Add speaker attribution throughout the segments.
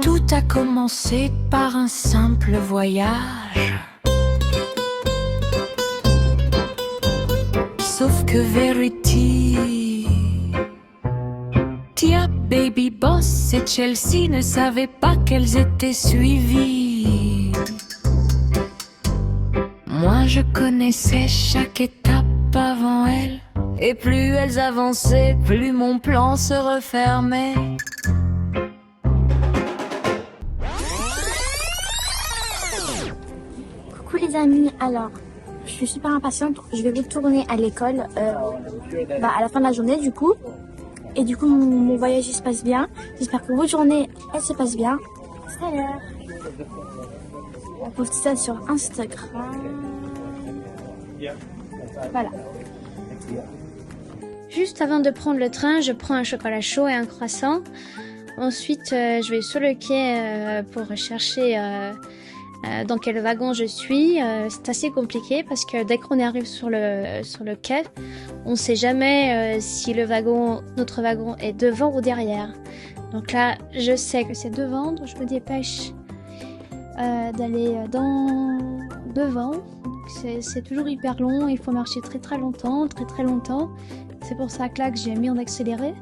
Speaker 1: Tout a commencé par un simple voyage. Sauf que Verity, Tia, Baby Boss et Chelsea ne savaient pas qu'elles étaient suivies. Moi je connaissais chaque étape avant elles, et plus elles avançaient, plus mon plan se refermait.
Speaker 2: Coucou les amis, alors je suis super impatiente, je vais retourner à l'école à la fin de la journée du coup. Et du coup mon voyage il se passe bien, j'espère que votre journée elle se passe bien. Salut. On poste ça sur Instagram. Voilà. Juste avant de prendre le train, je prends un chocolat chaud et un croissant. Ensuite, je vais sur le quai pour chercher dans quel wagon je suis. C'est assez compliqué parce que dès qu'on arrive sur le quai, on ne sait jamais si notre wagon est devant ou derrière. Donc là, je sais que c'est devant, donc je me dépêche d'aller devant. C'est toujours hyper long, il faut marcher très longtemps. C'est pour ça que là j'ai mis en accéléré.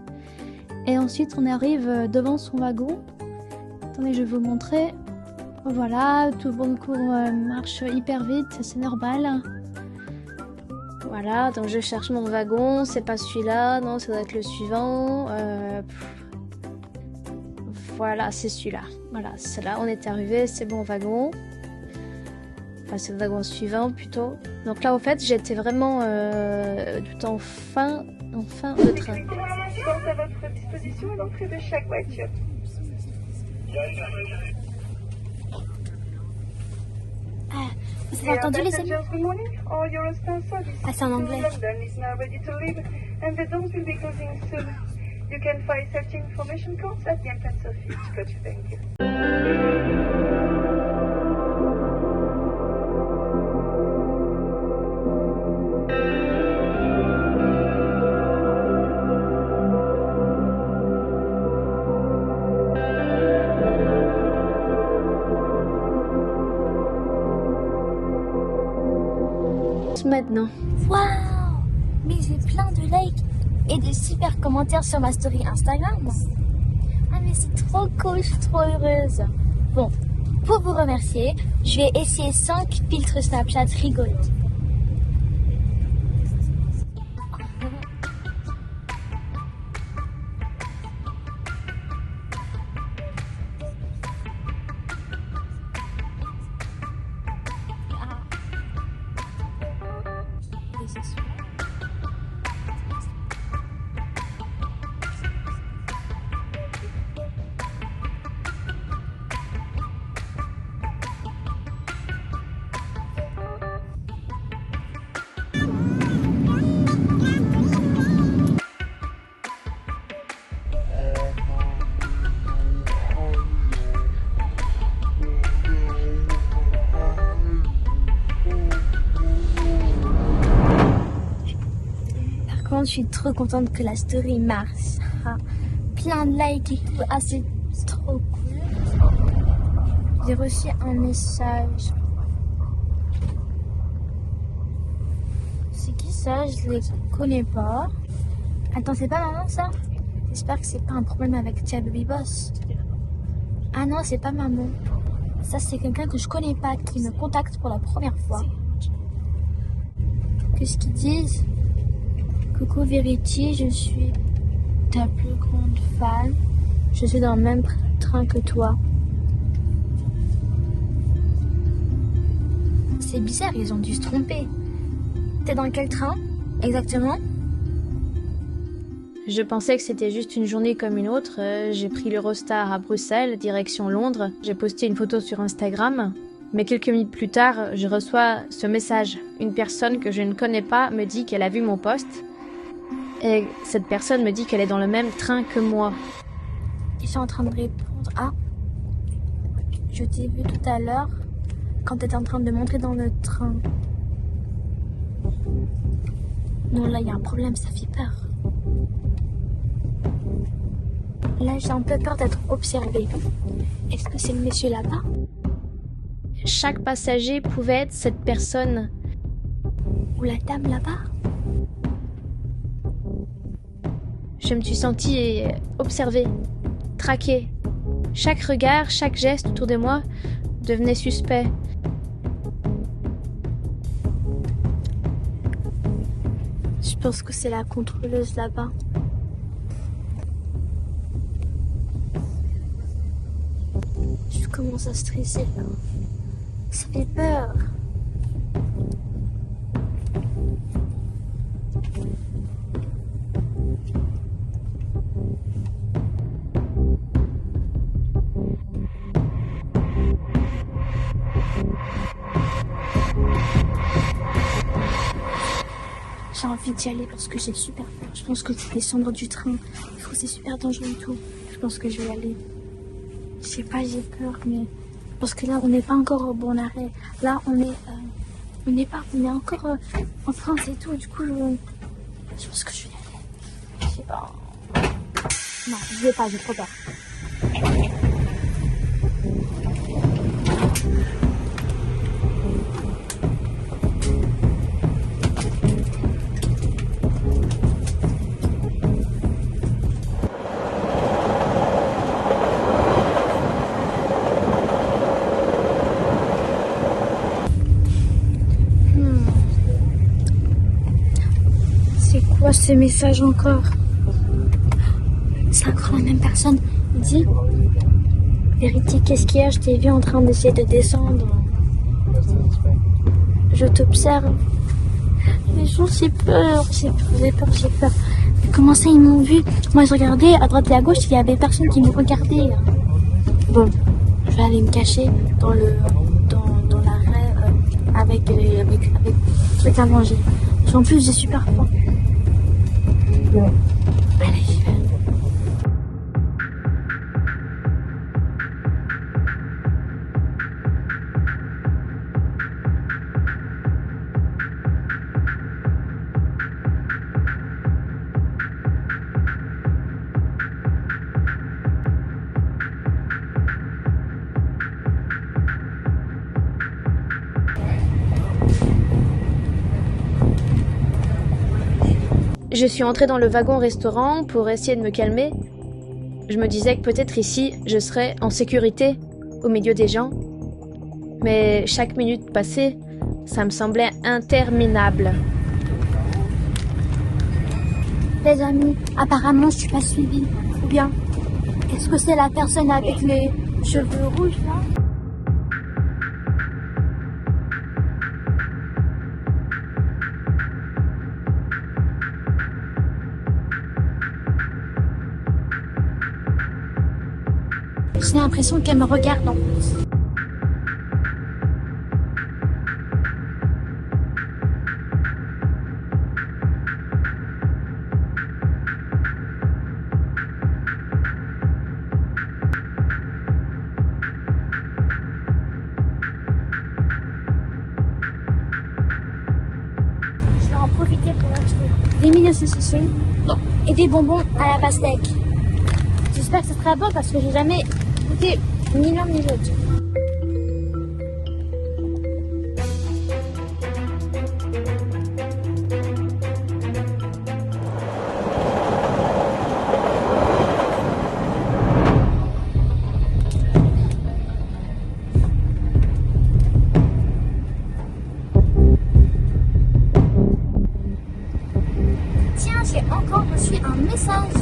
Speaker 2: Et ensuite on arrive devant son wagon. Attendez, je vais vous montrer. Voilà, tout le monde marche hyper vite, c'est normal. Voilà, donc je cherche mon wagon, c'est pas celui-là, non, ça doit être le suivant. Voilà, c'est celui-là. Voilà, c'est là, on est arrivé, c'est bon wagon. Enfin, c'est le wagon suivant plutôt. Donc là, au fait, j'étais vraiment tout en fin de train.
Speaker 3: Je pense à votre disposition à l'entrée de chaque voiture.
Speaker 2: Vous avez entendu les amis? Ah, c'est en anglais.
Speaker 3: You can find certain information codes at the entrance of each coach. Thank you.
Speaker 2: Maintenant. Waouh! Mais j'ai plein de likes et de super commentaires sur ma story Instagram. Ah mais c'est trop cool, je suis trop heureuse. Bon, pour vous remercier, je vais essayer 5 filtres Snapchat rigolos. Je suis trop contente que la story marche. Plein de likes et tout. Ah, c'est trop cool. J'ai reçu un message. C'est qui ça? Je les connais pas. Attends, c'est pas maman ça? J'espère que c'est pas un problème avec Tia Baby Boss. Ah non, c'est pas maman. Ça, c'est quelqu'un que je connais pas qui me contacte pour la première fois. Qu'est-ce qu'ils disent? Coucou Verity, je suis ta plus grande fan. Je suis dans le même train que toi. C'est bizarre, ils ont dû se tromper. T'es dans quel train exactement?
Speaker 4: Je pensais que c'était juste une journée comme une autre. J'ai pris l'Eurostar à Bruxelles, direction Londres. J'ai posté une photo sur Instagram. Mais quelques minutes plus tard, je reçois ce message. Une personne que je ne connais pas me dit qu'elle a vu mon post. Et cette personne me dit qu'elle est dans le même train que moi.
Speaker 2: Ils sont en train de répondre. Ah, je t'ai vu tout à l'heure quand tu étais en train de monter dans le train. Non, là, il y a un problème, ça fait peur. Là, j'ai un peu peur d'être observée.
Speaker 5: Est-ce que c'est le monsieur là-bas?
Speaker 2: Chaque passager pouvait être cette personne.
Speaker 5: Ou la dame là-bas?
Speaker 2: Je me suis sentie observée, traquée. Chaque regard, chaque geste autour de moi devenait suspect.
Speaker 5: Je pense que c'est la contrôleuse là-bas. Je commence à stresser là. Ça fait peur. J'ai envie d'y aller parce que j'ai super peur. Je pense que je vais descendre du train. Je trouve que c'est super dangereux et tout. Je pense que je vais y aller. Je sais pas, j'ai peur, mais... Parce que là, on n'est pas encore au bon arrêt. Là, on est encore en France et tout. Du coup, je pense que je vais y aller. Je sais pas. Non, je vais pas, j'ai trop peur. C'est quoi ce message encore? C'est encore la même personne. Il dit: Vérité, qu'est-ce qu'il y a? Je t'ai vu en train d'essayer de descendre. Je t'observe. Mais j'ai peur. Mais comment ça, ils m'ont vu? Moi, je regardais à droite et à gauche, il y avait personne qui me regardait. Bon, je vais aller me cacher dans l'arrêt avec truc à manger. En plus, j'ai super faim. Bon, allez, j'y vais.
Speaker 2: Je suis entrée dans le wagon-restaurant pour essayer de me calmer. Je me disais que peut-être ici, je serais en sécurité, au milieu des gens. Mais chaque minute passée, ça me semblait interminable.
Speaker 5: Les amis, apparemment, je suis pas suivie. Ou bien, est-ce que c'est la personne avec les cheveux rouges, là? J'ai l'impression qu'elle me regarde en plus. Je vais en profiter pour acheter des mini saucissons et des bonbons à la pastèque. J'espère que ce sera bon parce que j'ai jamais goûté ni l'un ni l'autre. Tiens, j'ai encore reçu un message.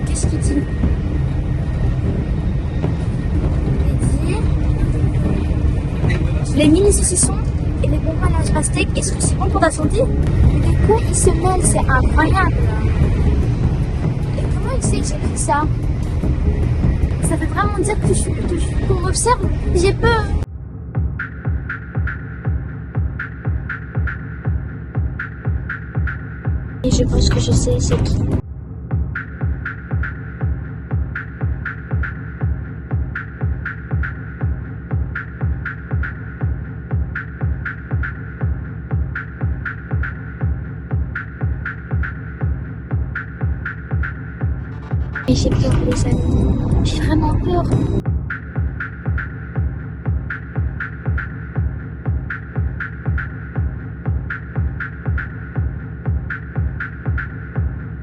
Speaker 5: Qu'est-ce qu'il dit? Il dit: les mini saucissons et les bonbons à la pastèque, est-ce que c'est bon pour ta santé? Du coup, il se mêle, c'est incroyable. Et comment il sait que j'ai pris ça? Ça veut vraiment dire que qu'on m'observe? J'ai peur. Et je pense que je sais c'est qui. Et Mais j'ai peur, les amis. J'ai vraiment peur.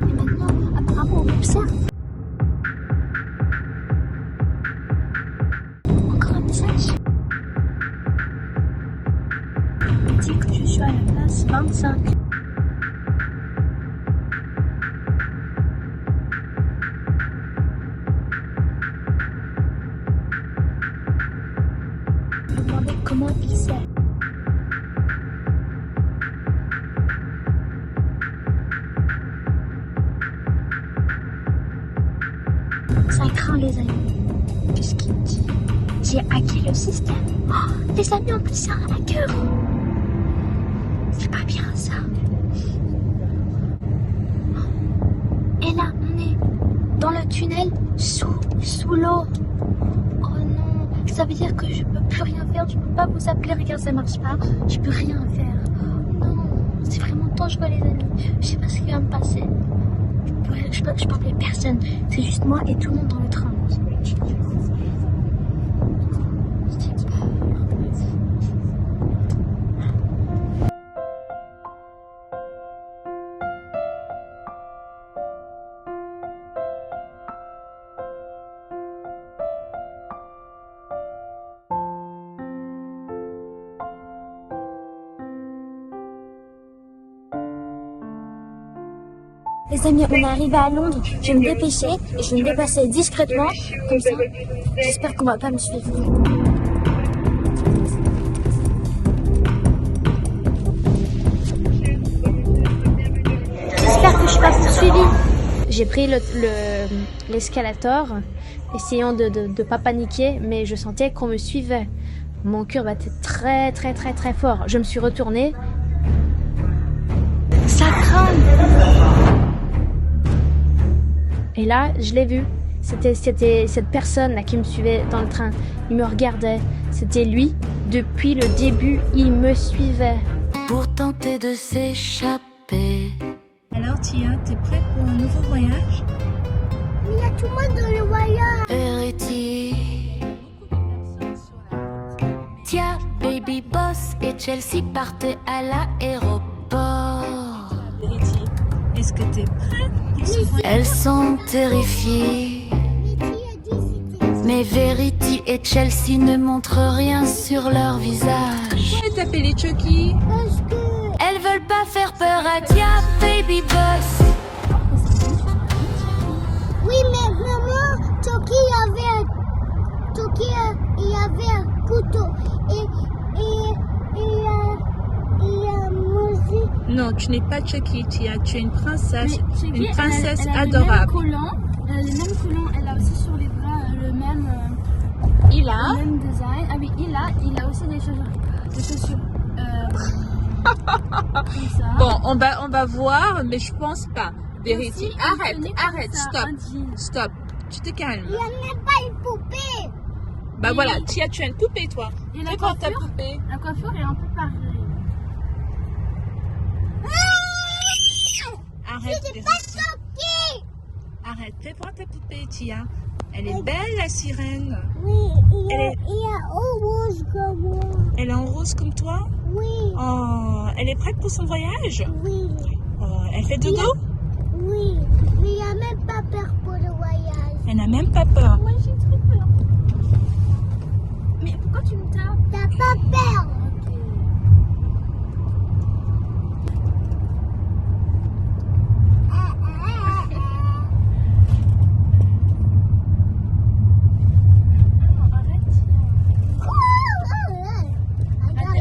Speaker 5: Et maintenant, apparemment, on m'observe. Encore un message. Il dit que je suis à la place 25. Je me demandais comment il sait. Ça craint, les amis. Qu'est-ce qu'il dit? J'ai hacké le système. Oh, les amis, en plus, c'est un hacker. C'est pas bien, ça. Et là, on est dans le tunnel, sous l'eau. Oh non, ça veut dire que je peux plus rien faire. Je peux pas vous appeler. Regarde, ça marche pas. Je peux rien faire. Oh non, c'est vraiment dangereux, les amis. Je sais pas ce qui va me passer. Je peux appeler personne. C'est juste moi et tout le monde dans le train. Les amis, on est arrivé à Londres. Je vais me dépêcher et je vais me dépasser discrètement. Comme ça, j'espère qu'on va pas me suivre. J'espère que je suis pas poursuivie.
Speaker 4: J'ai pris l'escalator, essayant de pas paniquer, mais je sentais qu'on me suivait. Mon cœur battait très très très très fort. Je me suis retournée.
Speaker 5: Ça craint.
Speaker 4: Et là, je l'ai vu. C'était cette personne là qui me suivait dans le train. Il me regardait. C'était lui. Depuis le début, il me suivait.
Speaker 1: Pour tenter de s'échapper.
Speaker 6: Alors Tia, t'es prête pour un nouveau voyage?
Speaker 5: Il y a tout le monde dans le voyage.
Speaker 1: Verity. Tia, Baby Boss et Chelsea partaient à l'aéroport.
Speaker 6: Verity, est-ce que t'es prête pour ce voyage?
Speaker 1: Elles sont terrifiées. Mais Verity et Chelsea ne montrent rien sur leur visage.
Speaker 6: Pourquoi t'appeler Chucky?
Speaker 1: Elles veulent pas faire peur à Tia, Baby Boss.
Speaker 5: Oui, mais maman, Toki il avait un couteau et il a mangé.
Speaker 6: Non, tu n'es pas Chucky, Tia. Tu es une princesse, une princesse adorable.
Speaker 5: Elle a les mêmes collants, elle a aussi sur les bras le même design. Ah oui, il a aussi des chaussures. Comme ça.
Speaker 6: Bon, on va voir, mais je pense pas. Verity,
Speaker 5: Aussi,
Speaker 6: arrête,
Speaker 5: ça, un jean.
Speaker 6: stop. Tu te calmes.
Speaker 5: Il n'y a même pas une poupée.
Speaker 6: Bah
Speaker 5: Et-
Speaker 6: voilà, Tia, tu as une poupée, toi.
Speaker 5: Et la
Speaker 6: Fais voir ta
Speaker 5: coiffure
Speaker 6: poupée.
Speaker 5: La coiffure est un peu pareille.
Speaker 6: Arrête, Verity. Arrête, fais voir ta poupée, Tia. Elle est belle, la sirène.
Speaker 5: Oui,
Speaker 6: Elle est-
Speaker 5: il y a rose comme moi.
Speaker 6: Elle est en rose comme toi.
Speaker 5: Oui,
Speaker 6: Oh, elle est prête pour son voyage.
Speaker 5: oui,
Speaker 6: Oh, elle fait dodo.
Speaker 5: oui. Mais il n'y a même pas peur pour le voyage.
Speaker 6: Elle n'a même pas peur.
Speaker 5: Moi j'ai très peur. Mais pourquoi tu me tapes? T'as pas peur.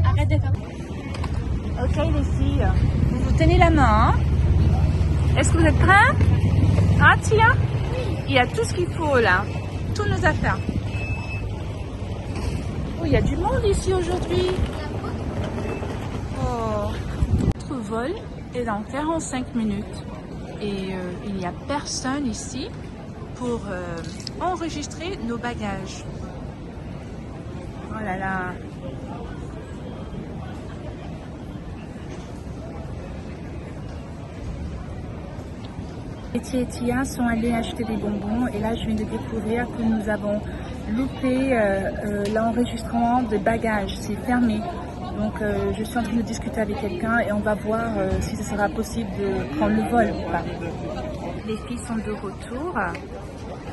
Speaker 6: Arrête de faire. Ok les filles, vous vous tenez la main. Hein? Est-ce que vous êtes prêts? Hein Tia? Il y a tout ce qu'il faut là. Toutes nos affaires. Oh, il y a du monde ici aujourd'hui. Oh. Notre vol est dans 45 minutes. Et il n'y a personne ici pour enregistrer nos bagages. Oh là là. Betty et Tia sont allés acheter des bonbons et là je viens de découvrir que nous avons loupé l'enregistrement de bagages, c'est fermé. Donc je suis en train de discuter avec quelqu'un et on va voir si ce sera possible de prendre le vol ou pas. Les filles sont de retour,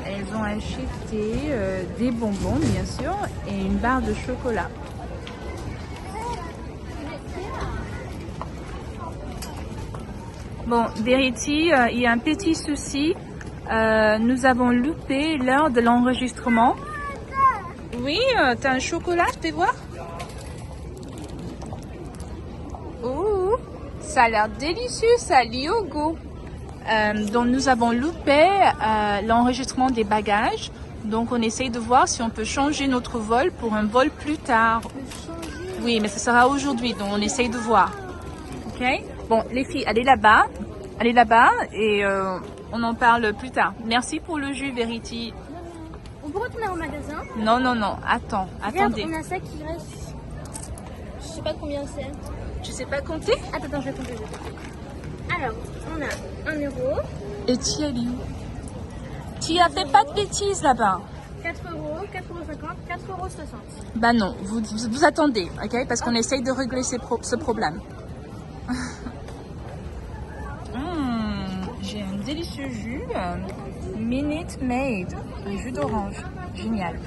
Speaker 6: elles ont acheté des bonbons bien sûr et une barre de chocolat. Bon, Verity, il y a un petit souci. Nous avons loupé l'heure de l'enregistrement. Oui, t'as un chocolat, je peux voir? Oh, ça a l'air délicieux, ça, Liogo. Donc nous avons loupé l'enregistrement des bagages. Donc on essaye de voir si on peut changer notre vol pour un vol plus tard. Oui, mais ce sera aujourd'hui, donc on essaye de voir. Ok? Bon, les filles, allez là-bas et on en parle plus tard. Merci pour le jus, Verity.
Speaker 5: On peut retourner au magasin?
Speaker 6: Non, attendez.
Speaker 5: On a ça qui reste. Je sais pas combien c'est.
Speaker 6: Tu sais pas compter?
Speaker 5: Attends, je vais compter. Alors, on a 1 euro.
Speaker 6: Et Tia, elle est où? Tia, fais pas de bêtises là-bas.
Speaker 5: 4 euros, 4,50 euros, 4,60 euros.
Speaker 6: Bah non, vous attendez, ok? Parce qu'on essaye de régler ce problème. J'ai un délicieux jus, Minute Maid, un jus d'orange, génial.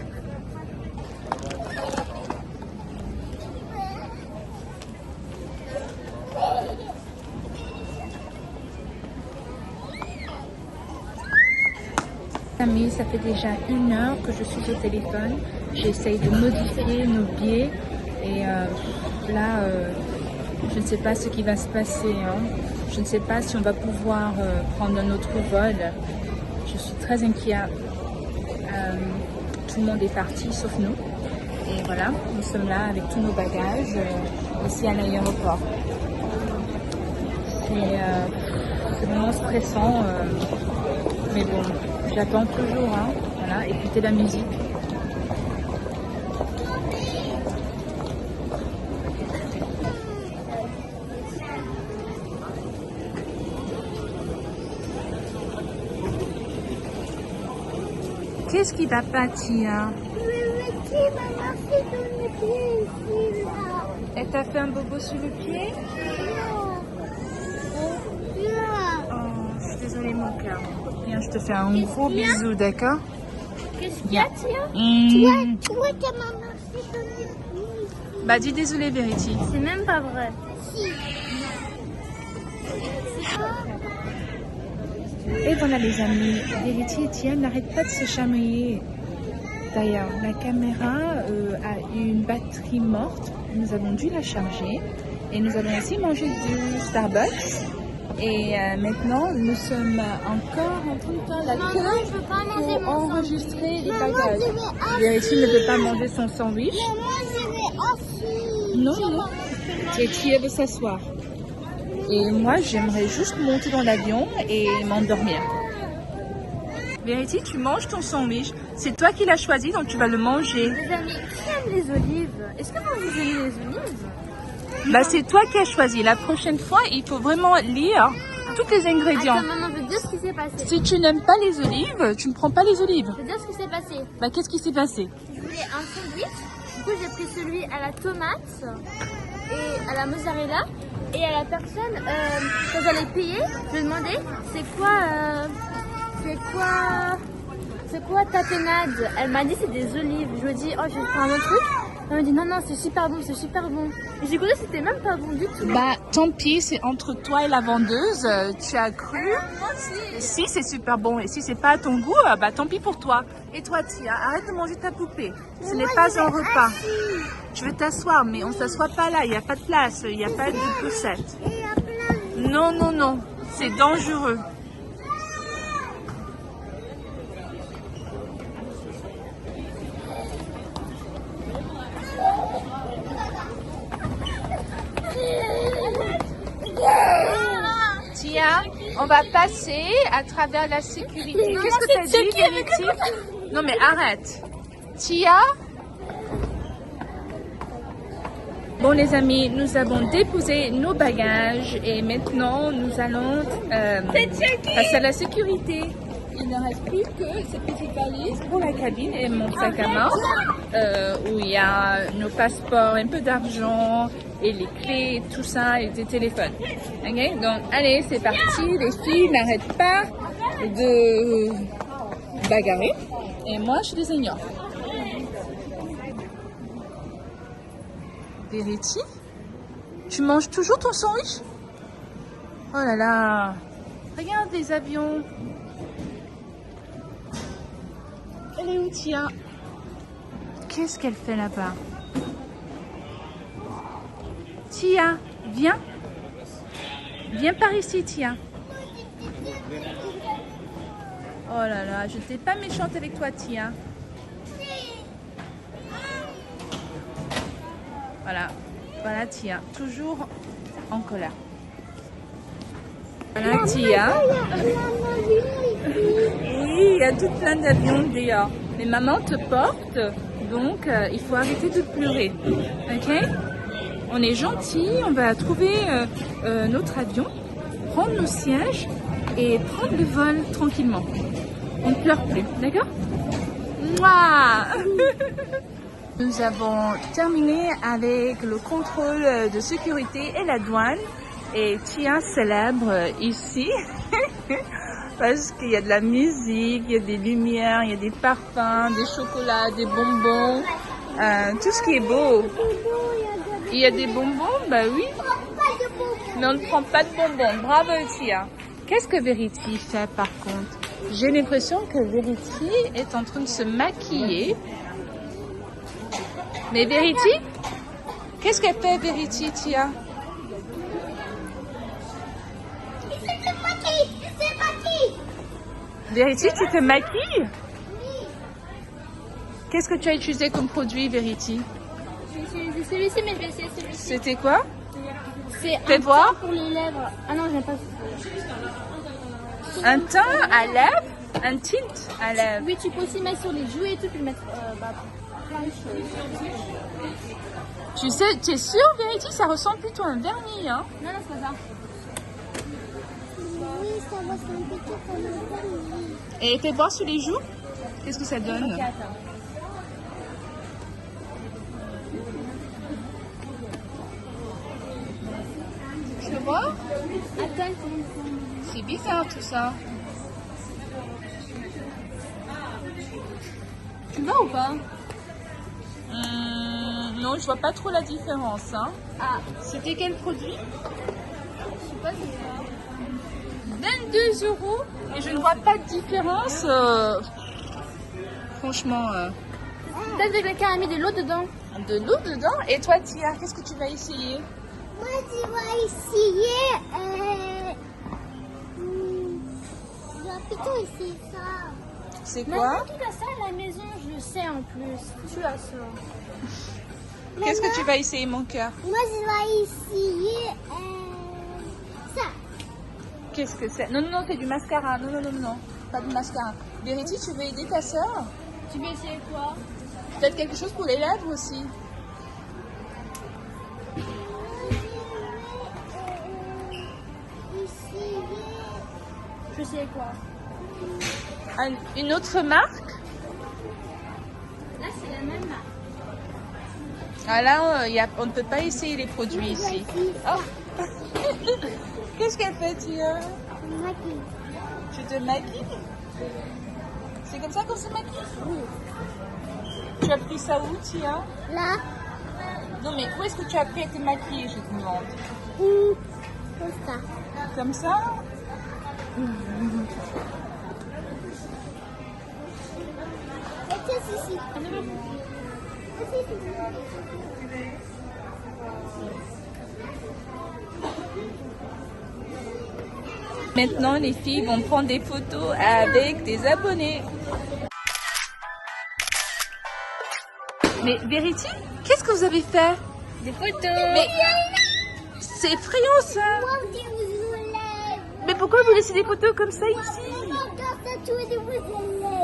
Speaker 6: Amis, ça fait déjà 1 heure que je suis au téléphone. J'essaye de modifier nos billets et là, je ne sais pas ce qui va se passer. Je ne sais pas si on va pouvoir prendre un autre vol. Je suis très inquiète. Tout le monde est parti sauf nous. Et voilà, nous sommes là avec tous nos bagages ici à l'aéroport. C'est vraiment stressant. Mais bon, j'attends toujours. Voilà, écoutez la musique. Qu'est-ce qui va pas, Tia? Elle t'a fait un bobo sur le pied? Oh, je suis désolée, mon cœur. Viens, je te fais un gros bisou, d'accord?
Speaker 5: Qu'est-ce qu'il y a, Tia?
Speaker 3: Toi, t'as marché sur le pied.
Speaker 6: Bah, dis désolé, Verity.
Speaker 5: C'est même pas vrai.
Speaker 6: Et voilà les amis, Verity et Tia n'arrêtent pas de se chamailler. D'ailleurs, la caméra a une batterie morte. Nous avons dû la charger. Et nous avons aussi mangé du Starbucks. Et maintenant, nous sommes encore en train de faire la queue pour enregistrer les bagages. Verity ne peut pas manger son sandwich.
Speaker 3: Moi, je vais assis.
Speaker 6: Non. Et Tia veut s'asseoir. Et moi, j'aimerais juste monter dans l'avion et m'endormir. Verity, tu manges ton sandwich. C'est toi qui l'as choisi, donc tu vas le manger.
Speaker 5: Les amis, qui aime les olives? Est-ce que vous aimez les olives?
Speaker 6: Bah, c'est toi qui as choisi. La prochaine fois, il faut vraiment lire tous les ingrédients.
Speaker 5: Attends, maman veut dire ce qui s'est passé.
Speaker 6: Si tu n'aimes pas les olives, tu ne prends pas les olives.
Speaker 5: Je veux dire ce qui s'est passé.
Speaker 6: Bah, qu'est-ce qui s'est passé?
Speaker 5: Je voulais un sandwich. Du coup, j'ai pris celui à la tomate et à la mozzarella. Et à la personne, quand j'allais payer, je lui ai demandé c'est quoi ta pénade? Elle m'a dit c'est des olives. Je lui ai dit oh je vais prendre un autre truc. Elle m'a dit non c'est super bon, c'est super bon. Et j'ai goûté, c'était même pas bon du tout.
Speaker 6: Bah tant pis, c'est entre toi et la vendeuse. Tu as cru. Si c'est super bon et si c'est pas à ton goût, bah tant pis pour toi. Et toi Tia, arrête de manger ta poupée. Ce n'est pas un repas. Tu veux t'asseoir, mais on s'assoit pas là. Il n'y a pas de place, il n'y a pas de poussette. Non, c'est dangereux. Tia, on va passer à travers la sécurité. Qu'est-ce que tu as dit, Verity? Non mais arrête. Tia? Bon les amis, nous avons déposé nos bagages et maintenant nous allons passer à la sécurité. Il ne reste plus que cette petite valise pour la cabine et mon sac à main où il y a nos passeports, un peu d'argent et les clés, tout ça et des téléphones. Ok, donc allez, c'est parti. Les filles n'arrêtent pas de bagarrer et moi je les ignore. Verity, tu manges toujours ton sandwich? Oh là là, regarde les avions. Elle est où Tia? Qu'est-ce qu'elle fait là-bas? Tia, viens. Viens par ici, Tia. Oh là là, je n'étais pas méchante avec toi, Tia. Voilà, voilà Tia, toujours en colère. Voilà Tia. Oui, il y a tout plein d'avions dehors. Mais maman te porte, donc il faut arrêter de pleurer. Ok? On est gentil, on va trouver notre avion, prendre nos sièges et prendre le vol tranquillement. On ne pleure plus, d'accord? Mouah. Nous avons terminé avec le contrôle de sécurité et la douane. Et Tia célèbre ici parce qu'il y a de la musique, il y a des lumières, il y a des parfums, des chocolats, des bonbons, tout ce qui est beau. Il y a des bonbons, bah oui. Mais on ne prend pas de bonbons. Bravo Tia. Qu'est-ce que Verity fait par contre? J'ai l'impression que Verity est en train de se maquiller. Mais Verity, qu'est-ce qu'elle fait Verity, Tia? Verity, tu te maquilles? Qu'est-ce que tu as utilisé comme produit, Verity?
Speaker 5: J'ai utilisé celui-ci, mais je vais essayer celui-ci.
Speaker 6: C'était quoi?
Speaker 5: C'est
Speaker 6: Fais
Speaker 5: un
Speaker 6: voir.
Speaker 5: teint pour les lèvres. Ah non, j'aime pas.
Speaker 6: Un teint à lèvres? Un tint à lèvres?
Speaker 5: Oui, tu peux aussi mettre sur les joues et tout, puis mettre plein de choses.
Speaker 6: Tu sais, tu es sûre, Verity? Ça ressemble plutôt à un vernis, hein?
Speaker 5: Non, non, c'est pas ça. Oui, ça ressemble plutôt comme un vernis.
Speaker 6: Et fais voir sur les joues. Qu'est-ce que ça donne? Tu veux voir?
Speaker 5: Attends,
Speaker 6: C'est bizarre tout ça.
Speaker 5: tu vois ou pas?
Speaker 6: Non, je vois pas trop la différence. Hein.
Speaker 5: Ah,
Speaker 6: C'était quel produit?
Speaker 5: je sais pas si c'est ça.
Speaker 6: 22 € et je ne vois pas de différence. Franchement,
Speaker 5: Peut-être que quelqu'un a mis de l'eau dedans.
Speaker 6: de l'eau dedans. Et toi, Tia, qu'est-ce que tu vas essayer?
Speaker 5: Moi, tu vas essayer. Je vais plutôt essayer ça.
Speaker 6: C'est
Speaker 5: Maman,
Speaker 6: quoi?
Speaker 5: tu as ça à la maison, je le sais en plus. Tu as ça.
Speaker 6: Qu'est-ce que tu vas essayer, mon cœur?
Speaker 5: Moi, je vais essayer ça.
Speaker 6: Qu'est-ce que c'est? Non, non, non, c'est du mascara. Non, non, non, non, pas du mascara. Verity, tu veux aider ta soeur?
Speaker 5: Tu veux essayer quoi?
Speaker 6: Peut-être quelque chose pour les lèvres aussi.
Speaker 5: Je vais essayer quoi?
Speaker 6: Une autre marque?
Speaker 5: Là, c'est la même marque.
Speaker 6: Ah là, on ne peut pas essayer les produits ici. Oh. Qu'est-ce qu'elle fait, Tia? Tu te maquilles? C'est comme ça qu'on se maquille?
Speaker 5: Oui.
Speaker 6: Tu as pris ça où, Tia?
Speaker 5: Là,
Speaker 6: Non, mais où est-ce que tu as appris à te maquiller, je te demande?
Speaker 5: comme ça.
Speaker 6: Comme ça?
Speaker 5: C'est ici.
Speaker 6: Maintenant, les filles vont prendre des photos avec des abonnés. Mais Verity, qu'est-ce que vous avez fait?
Speaker 5: Des photos.
Speaker 6: Mais c'est effrayant ça. Mais pourquoi vous laissez des photos comme ça ici?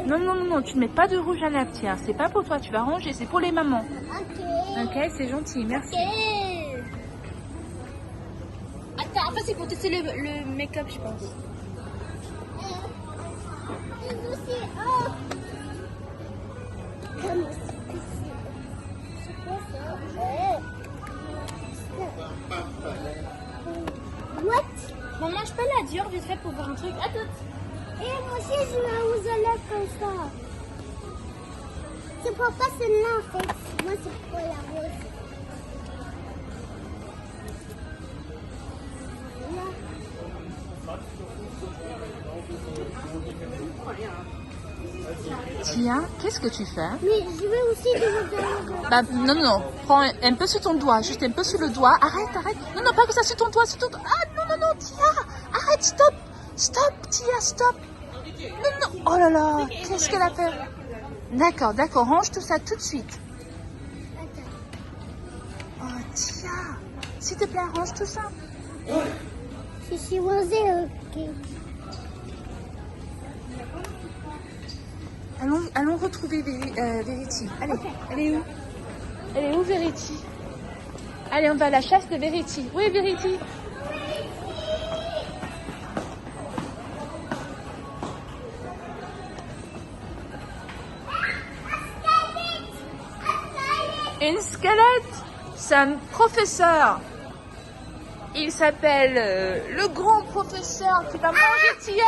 Speaker 6: Non, non, non, non, tu ne mets pas de rouge à lèvres, tiens. C'est pas pour toi, tu vas ranger, c'est pour les mamans.
Speaker 5: Ok.
Speaker 6: Ok, c'est gentil, merci.
Speaker 5: Ok. Après, c'est pour tester le make-up, je pense. What? Bon, mange pas la Dior vite fait pour voir un truc. Attends. Et moi aussi, je vais aux élèves comme ça. C'est pour pas celle-là en fait. Moi, c'est pour la rose.
Speaker 6: Tia, qu'est-ce que tu fais?
Speaker 5: Mais je vais aussi devenir.
Speaker 6: Bah, non, non, prends un peu sur ton doigt, juste un peu sur le doigt. Arrête, arrête. Non, non, pas que ça sur ton doigt, sur ton doigt. Ah, non, non, non, Tia, arrête, stop. Stop, Tia, stop. Non, non. Oh là là, qu'est-ce qu'elle a fait? D'accord, d'accord, range tout ça tout de suite. Oh, Tia, s'il te plaît, range tout ça.
Speaker 5: Je suis rosée, ok.
Speaker 6: Allons retrouver Verity. Allez, okay. Elle est où? Elle est où, Verity? Allez, on va à la chasse de Verity. Oui, Verity. Une squelette. C'est un professeur. Il s'appelle le grand professeur qui va manger Tia.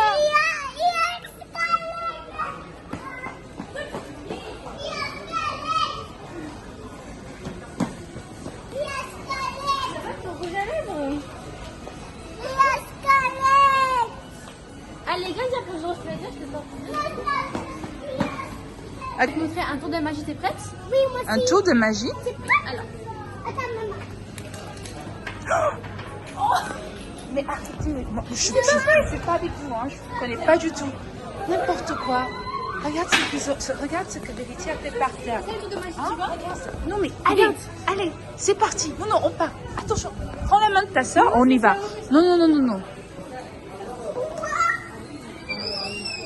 Speaker 5: Allez, gars, il y a plusieurs choses à dire, je te sens. Je te montrer un tour de magie, t'es prête? Oui, moi aussi.
Speaker 6: Un tour de magie?
Speaker 5: C'est prêt? Alors. Attends, maman.
Speaker 6: Oh, mais arrêtez, je suis pas avec vous, hein, je ne connais pas du tout. N'importe quoi. Regarde ce que Verity a fait par terre.
Speaker 5: C'est un tour de magie, tu vois?
Speaker 6: Non mais allez, allez, c'est parti. Non, non, on part. Attention, prends la main de ta soeur, on y va. Non, non, non, non, non.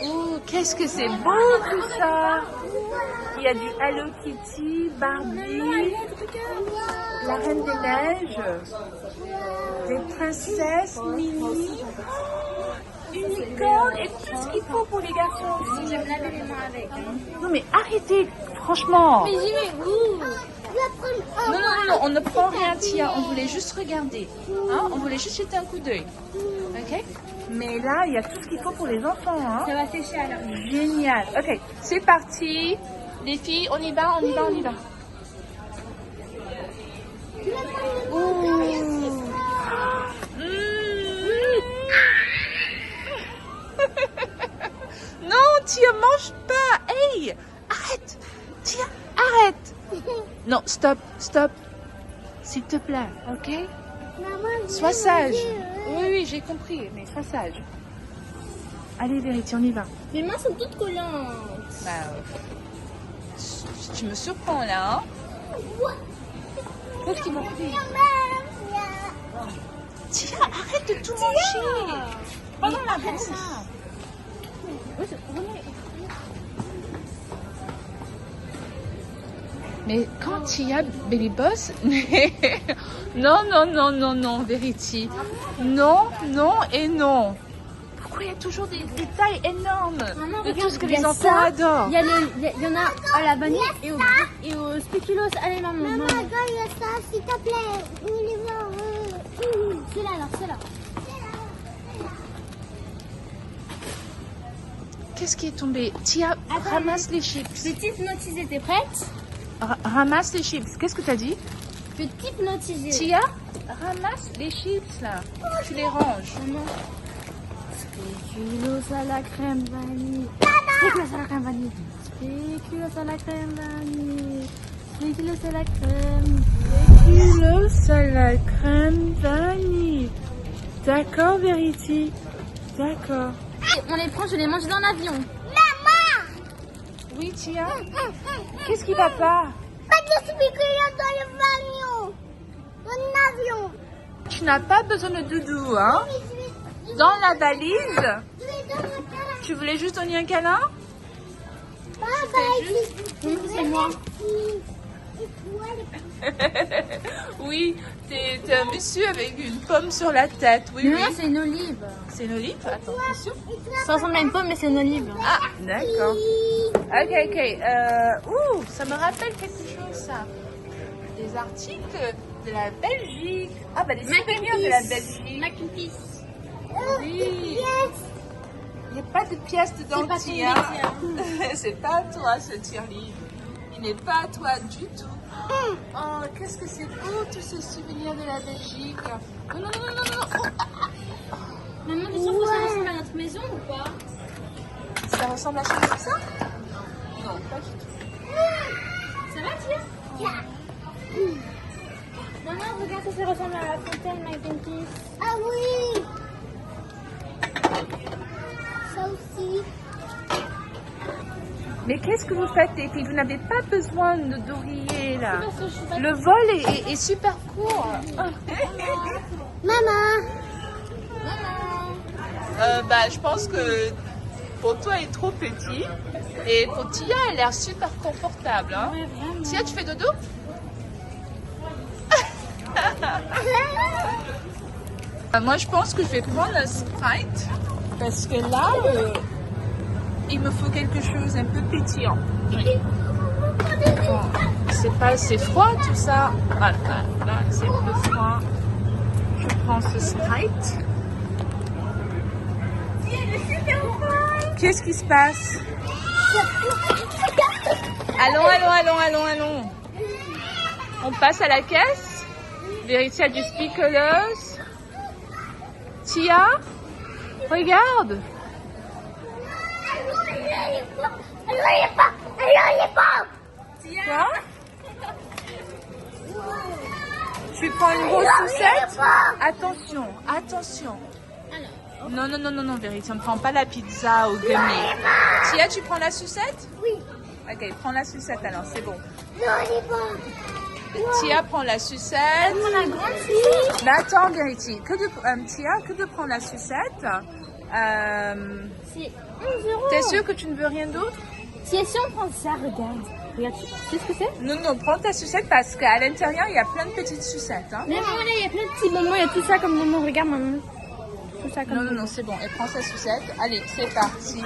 Speaker 6: Oh, qu'est-ce que c'est beau tout ça. Il y a du Hello Kitty, Barbie, la Reine des Neiges, des princesses, Minnie, unicorn et tout ce qu'il faut pour les garçons aussi.
Speaker 5: Je vais me laver les mains avec.
Speaker 6: Non mais arrêtez, franchement.
Speaker 5: Mais j'y vais où?
Speaker 6: Non, non, non, non, on ne prend rien, Tia. On voulait juste regarder. Hein? On voulait juste jeter un coup d'œil. Ok? Mais là, il y a tout ce qu'il faut pour les enfants. Hein?
Speaker 5: Ça va sécher alors.
Speaker 6: Génial. Ok, c'est parti. Les filles, on y va, on y va, on y va. Non, Tia, mange pas. Hey, arrête. Tia, arrête. Non, stop, stop. S'il te plaît, ok?
Speaker 5: Maman,
Speaker 6: Sois sage. Oui, oui, j'ai compris, mais sois sage. Allez, Verity, on y va.
Speaker 5: mes mains sont toutes collantes.
Speaker 6: Bah, tu me surprends là, hein? Qu'est-ce qu'ils m'ont pris? Tia, arrête de tout manger. Pendant la bouffe. Mais quand il y a Baby Boss, non, non, non, non, non, Verity. Non, non et non. Pourquoi il y a toujours des tailles énormes de tout ce que les enfants adorent?
Speaker 5: Il y en a à la vanille et au spéculoos. Allez, maman. Maman, regarde ça, s'il te plaît. C'est là, alors, c'est là.
Speaker 6: Qu'est-ce qui est tombé? Tia, ramasse les chips.
Speaker 5: Je vais t'hypnotiser, t'es prête?
Speaker 6: Ramasse les chips. Qu'est-ce que tu as dit?
Speaker 5: Je vais t'hypnotiser.
Speaker 6: Tia, ramasse les chips là. Tu les ranges.
Speaker 5: Maman. Spéculoos à la crème vanille. Spéculoos à la crème vanille. Spéculoos à la crème vanille. Spéculoos à la crème.
Speaker 6: Spéculoos à la crème vanille. D'accord, Verity. D'accord.
Speaker 5: On les prend, je les mange dans l'avion.
Speaker 6: Oui, Tia. Qu'est-ce qui va pas?
Speaker 5: Pas de spéculoos dans l'avion.
Speaker 6: Tu n'as pas besoin de doudou, hein? Dans la valise? Tu voulais juste donner un câlin?
Speaker 5: C'est moi.
Speaker 6: Oui, t'es un monsieur avec une pomme sur la tête. Oui,
Speaker 5: Non,
Speaker 6: oui.
Speaker 5: c'est une olive.
Speaker 6: C'est une olive? Attends, t'es sûr?
Speaker 5: Ça ressemble à une pomme, mais c'est une olive.
Speaker 6: Ah, d'accord. Ok. Ça me rappelle quelque chose, ça. Des articles de la Belgique. Ah, bah des souvenirs de la Belgique.
Speaker 5: Mac and peace.
Speaker 6: Oui. Il n'y a pas de pièces dedans, Tia. C'est pas à toi, ce tire-livre. Il n'est pas à toi du tout. Oh, qu'est-ce que c'est beau, tous ces souvenirs de la Belgique. Non. Oh.
Speaker 5: Maman, tu trouves que ça ressemble à notre maison ou pas?
Speaker 6: Ça ressemble à ça? Non, pas du tout.
Speaker 5: Ça va, Tia? Maman, regarde, ça ressemble à la fontaine Mac and peace. Ah oui! Ça aussi.
Speaker 6: Mais qu'est-ce que vous faites, les filles? Vous n'avez pas besoin d'oreiller, là. Le vol est super court.
Speaker 5: Maman!
Speaker 6: Je pense que pour toi, il est trop petit. Et pour Tia, elle a l'air super confortable. Hein.
Speaker 5: Ouais, vraiment.
Speaker 6: Tia, tu fais dodo? Moi, je pense que je vais prendre un Sprite. Parce que là, il me faut quelque chose un peu pétillant. Oui. Bon, c'est pas assez froid tout ça. Voilà, là, c'est un peu froid. Je prends ce Sprite. Qu'est-ce qui se passe? Allons. On passe à la caisse. Vérité a du spicolos. Tia, regarde. Quoi? Tu prends une grosse sucette? Attention. Non, Vérité, on ne prend pas la pizza au gummy. Tia, tu prends la sucette?
Speaker 5: Oui.
Speaker 6: Ok, prends la sucette alors, c'est bon.
Speaker 5: Non, elle est bonne.
Speaker 6: Tia prend la sucette.
Speaker 5: La grande sucette.
Speaker 6: Mais attends, Vérité, Tia, que de prendre la sucette.
Speaker 5: C'est 11 euros.
Speaker 6: T'es sûre que tu ne veux rien d'autre?
Speaker 5: Si on prend ça, regarde. Regarde, tu sais ce que c'est?
Speaker 6: Non, prends ta sucette parce qu'à l'intérieur, il y a plein de petites sucettes. Hein.
Speaker 5: Mais maman, là, il y a plein de petits bonbons. Il y a tout ça comme bonbons. Regarde, maman. Tout ça comme bonbons.
Speaker 6: Non, c'est bon. Elle prend sa sucette. Allez, c'est parti.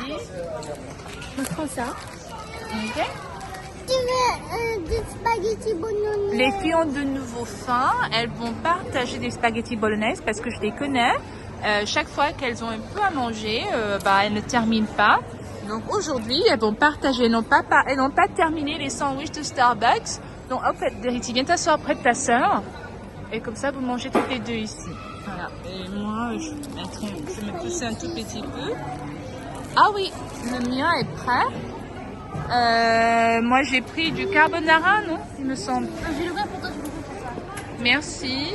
Speaker 5: On prend ça.
Speaker 6: Ok.
Speaker 5: Tu veux des spaghettis bolognaises?
Speaker 6: Les filles ont de nouveau faim. Elles vont partager des spaghettis bolognaises parce que je les connais. Chaque fois qu'elles ont un peu à manger, elles ne terminent pas. Donc aujourd'hui, elles vont partager. Elles n'ont pas terminé les sandwichs de Starbucks. Donc hop, Verity, viens t'asseoir près de ta sœur. Et comme ça, vous mangez toutes les deux ici. Voilà. Et moi, je vais me pousser un tout petit peu. Ah oui, le mien est prêt. Moi, j'ai pris du carbonara, non? Il me semble.
Speaker 5: Je vais l'ouvrir pour toi, je vais l'ouvrir pour ça.
Speaker 6: Merci.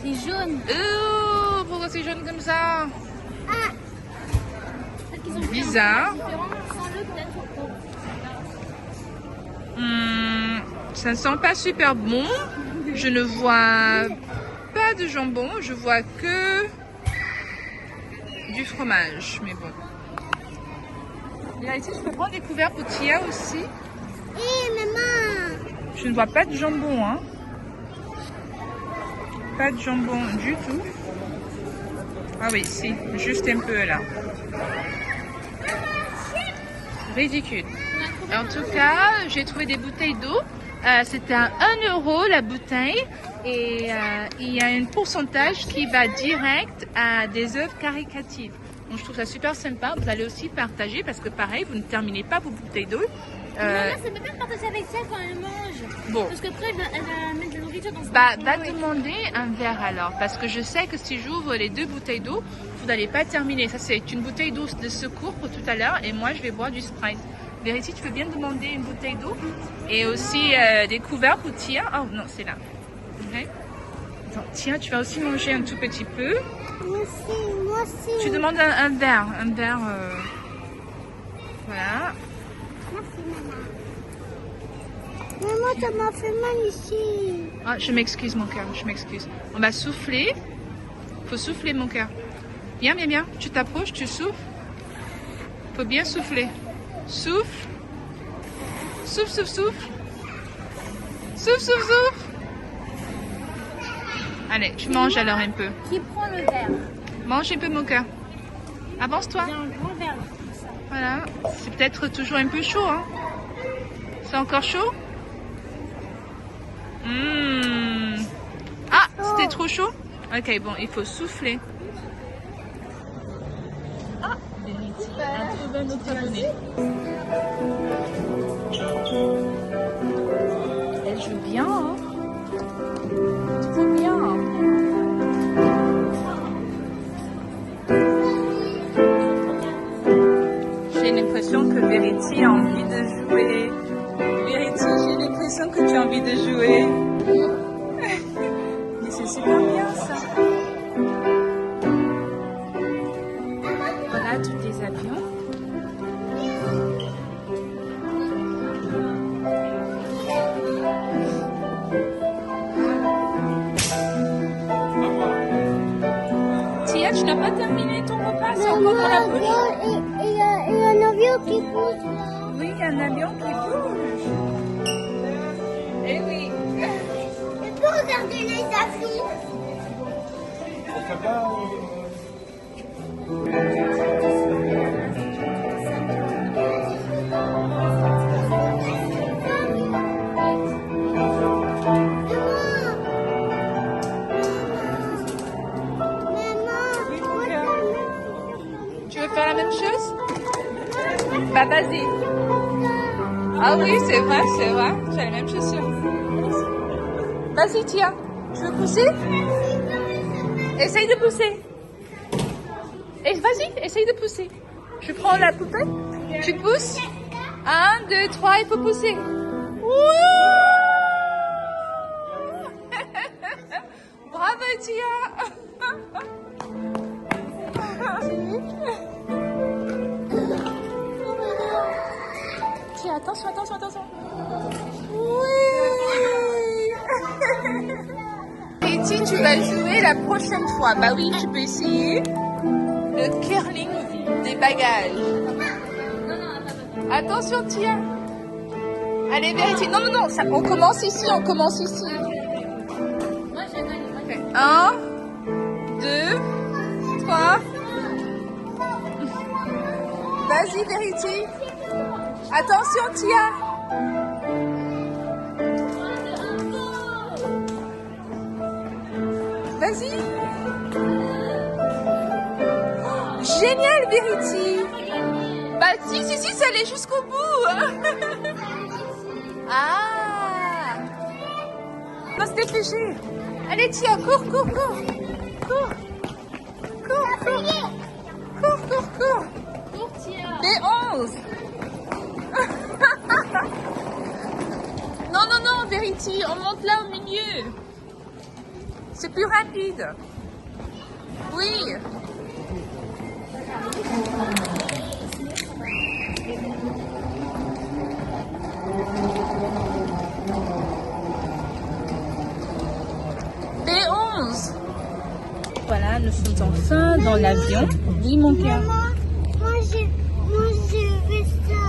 Speaker 5: C'est jaune.
Speaker 6: Pourquoi c'est jaune comme ça?
Speaker 5: Peut-être qu'ils ont fait
Speaker 6: Bizarre.
Speaker 5: un peu différent sans le peut-être.
Speaker 6: Ça ne sent pas super bon. Je ne vois pas de jambon. Je vois que du fromage. Mais bon. Et ici, je peux prendre des couverts pour Tia aussi.
Speaker 5: Maman.
Speaker 6: Je ne vois pas de jambon, hein. Pas de jambon du tout. Ah oui, si, juste un peu là. Ridicule. En tout cas, j'ai trouvé des bouteilles d'eau. C'était à 1 euro la bouteille. Et il y a un pourcentage qui va direct à des œuvres caritatives. Donc je trouve ça super sympa. Vous allez aussi partager parce que pareil, vous ne terminez pas vos bouteilles d'eau.
Speaker 5: Maman, ça peut pas partager avec ça quand elle mange.
Speaker 6: Bon.
Speaker 5: Parce qu'après, elle va mettre de la nourriture dans
Speaker 6: Va demander un verre alors. Parce que je sais que si j'ouvre les 2 bouteilles d'eau, vous n'allez pas terminer. Ça, c'est une bouteille d'eau de secours pour tout à l'heure. Et moi, je vais boire du Sprite. Verity, tu peux bien demander une bouteille d'eau. Et aussi des couverts pour Tia. Oh non, c'est là. Okay. Donc, Tia, tu vas aussi manger un tout petit peu.
Speaker 5: Moi aussi.
Speaker 6: Tu demandes un verre. Voilà.
Speaker 5: Maman, ça m'a fait mal ici.
Speaker 6: Ah, je m'excuse mon cœur, je m'excuse. On va souffler. Faut souffler mon cœur. Viens. Tu t'approches, tu souffles. Faut bien souffler. Souffle. Souffle. Souffle, souffle, souffle. Allez, tu manges alors un peu.
Speaker 2: Qui prend le verre?
Speaker 6: Mange un peu, mon cœur. Avance-toi.
Speaker 2: J'ai un grand verre.
Speaker 6: Voilà. C'est peut-être toujours un peu chaud, hein. C'est encore chaud? Ah, c'était trop chaud? Ok, bon, il faut souffler. Ah, Verity a trouvé un autre abonné. Elle joue bien, hein? Trop bien. J'ai l'impression que Verity a envie de jouer. Verity, j'ai l'impression que tu as envie de jouer. Mais c'est super bien ça. Voilà tous les avions. Tia, tu n'as pas terminé ton repas, c'est encore dans la bouche.
Speaker 5: Il y a un avion qui pousse là.
Speaker 6: Oui, il y a un avion qui bouge. Eh oui.
Speaker 5: Je peux regarder les avions.
Speaker 6: Tu veux faire la même chose? Bah vas-y. Ah oui, c'est vrai, tu as les mêmes chaussures. Vas-y, Tia. Tu veux pousser? Essaye de pousser. Et vas-y, essaye de pousser. Je prends la poupée. Tu pousses. 1, 2, 3, il faut pousser. Wouh! Bravo, Tia. Tiens, attention, attention, attention. Oui. Verity, tu vas jouer la prochaine fois. Bah oui, tu peux essayer le curling des bagages. Attention, Tia. Allez, Verity. Non, non, non. Ça, on commence ici, on commence ici. 1, 2, 3. Vas-y, Verity. Attention, Tia. Vas-y. Oh, génial, Verity. Bah si, ça allait jusqu'au bout. Ah. On va se dépêcher. Allez, Tia, cours. Cours. B11. Non, Verity, on monte là au milieu. C'est plus rapide. Oui. B11. Voilà, nous sommes enfin dans l'avion. Oui, mon cœur.
Speaker 5: Moi, je veux ça.